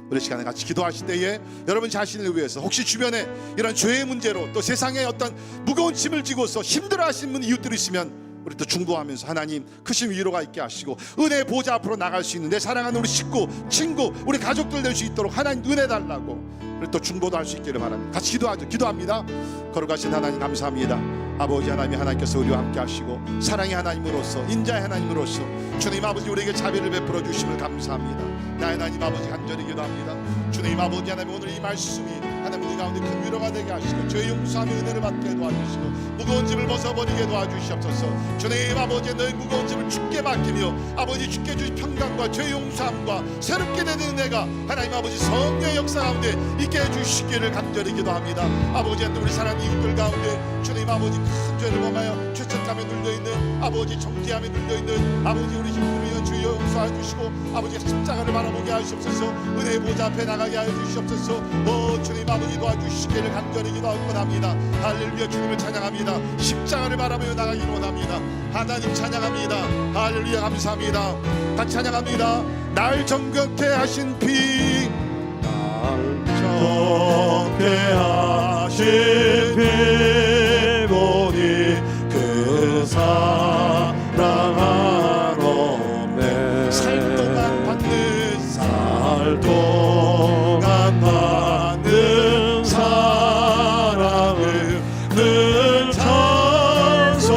우리 시간에 같이 기도하실 때에 여러분 자신을 위해서 혹시 주변에 이런 죄의 문제로 또 세상에 어떤 무거운 짐을 지고서 힘들어하시는 분 이웃들이 있으면 우리 또 중보하면서 하나님 크신 위로가 있게 하시고 은혜의 보좌 앞으로 나갈 수 있는 내 사랑하는 우리 식구, 친구, 우리 가족들 될 수 있도록 하나님 은혜 달라고 우리 또 중보도 할 수 있기를 바랍니다. 같이 기도하죠. 기도합니다. 거룩하신 하나님 감사합니다. 아버지 하나님, 하나님께서 우리와 함께 하시고 사랑의 하나님으로서, 인자의 하나님으로서 주님 아버지 우리에게 자비를 베풀어 주심을 감사합니다. 나 하나님 아버지 간절히 기도합니다. 주님 아버지 하나님 오늘 이 말씀이 하나님 우리 가운데 큰 위로가 되게 하시고 죄의 용서함의 은혜를 받게 도와주시고 무거운 짐을 벗어버리게 도와주시옵소서. 주님 아버지 너희 무거운 짐을 주께 맡기며 아버지 주께 주신 평강과 죄의 용서함과 새롭게 되는 은혜가 하나님 아버지 성령의 역사 가운데 있게 해주시기를 간절히 기도합니다. 아버지 하나님 우리 사랑하는 이웃들 가운데 주님 아버지 큰 죄를 범하여 죄책감에 눌려있는 아버지 정죄함에 눌려있는 아버지 우리 힘들면 주여 용서해 주시고 아버지 십자가를 바라보게 하시옵소서. 은혜의 보좌 앞에 나가게 하여 주시옵소서. 주님 아버지 도와주시기를 간절히 기도하고 합니다. 할렐루야. 주님을 찬양합니다. 십자가를 바라보며 나가기를 원합니다. 하나님 찬양합니다. 할렐루야. 감사합니다. 같이 찬양합니다. 날 정결케 하신 피, 날 정케 하신 피 보니 그 사랑 한없네. 살 동안 받는 살 동안 받는 사랑을 늘 찬송하겠네.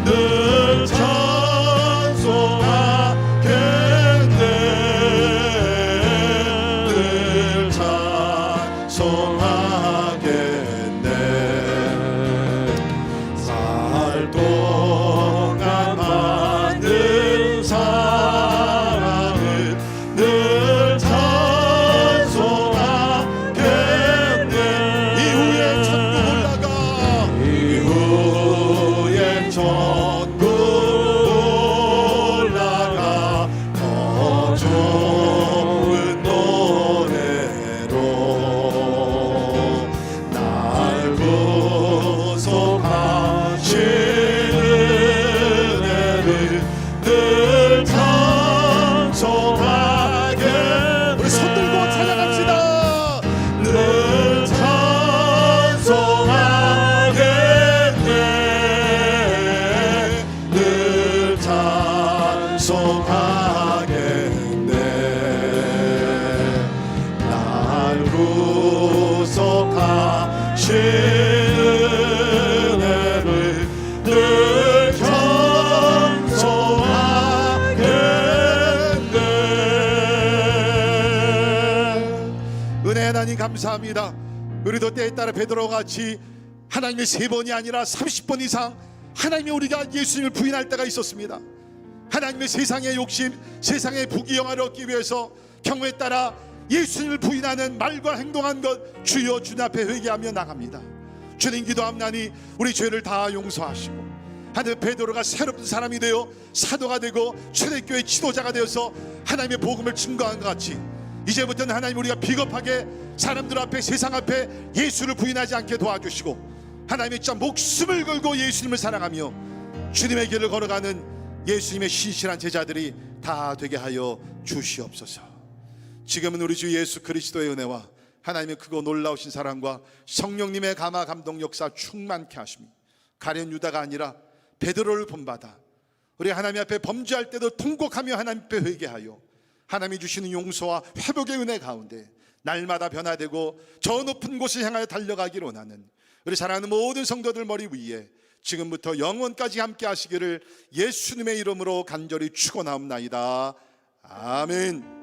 늘 찬송하겠네. 늘 찬송하겠네. 살 동안 받는 사랑을 늘 찬송하겠네. 이후에 천국 올라가, 이후에 천국 올라가 더 좋은 노래로 날 구속하신 은혜를 늘 찬송하게. 우리 손 들고 찬양합시다. 늘 찬송하겠네. 늘 찬송하겠네. 날 구속하신 은혜를 늘 찬송하겠네. 은혜 하나님 감사합니다. 우리도 때에 따라 베드로와 같이 하나님의 3번이 아니라 30번 이상 하나님이 우리가 예수님을 부인할 때가 있었습니다. 하나님의 세상의 욕심, 세상의 부귀영화를 얻기 위해서 경우에 따라 예수님을 부인하는 말과 행동한 것 주여 주님 앞에 회개하며 나갑니다. 주님 기도합나니 우리 죄를 다 용서하시고 하나님 베드로가 새로운 사람이 되어 사도가 되고 초대교회 지도자가 되어서 하나님의 복음을 증거한 것 같이 이제부터는 하나님 우리가 비겁하게 사람들 앞에 세상 앞에 예수를 부인하지 않게 도와주시고 하나님의 진짜 목숨을 걸고 예수님을 사랑하며 주님의 길을 걸어가는 예수님의 신실한 제자들이 다 되게 하여 주시옵소서. 지금은 우리 주 예수 그리스도의 은혜와 하나님의 크고 놀라우신 사랑과 성령님의 감화 감동 역사 충만케 하시며 가련 유다가 아니라 베드로를 본받아 우리 하나님 앞에 범죄할 때도 통곡하며 하나님 앞에 회개하여 하나님이 주시는 용서와 회복의 은혜 가운데 날마다 변화되고 저 높은 곳을 향하여 달려가기를 원하는 우리 사랑하는 모든 성도들 머리 위에 지금부터 영원까지 함께 하시기를 예수님의 이름으로 간절히 축원하옵나이다. 아멘.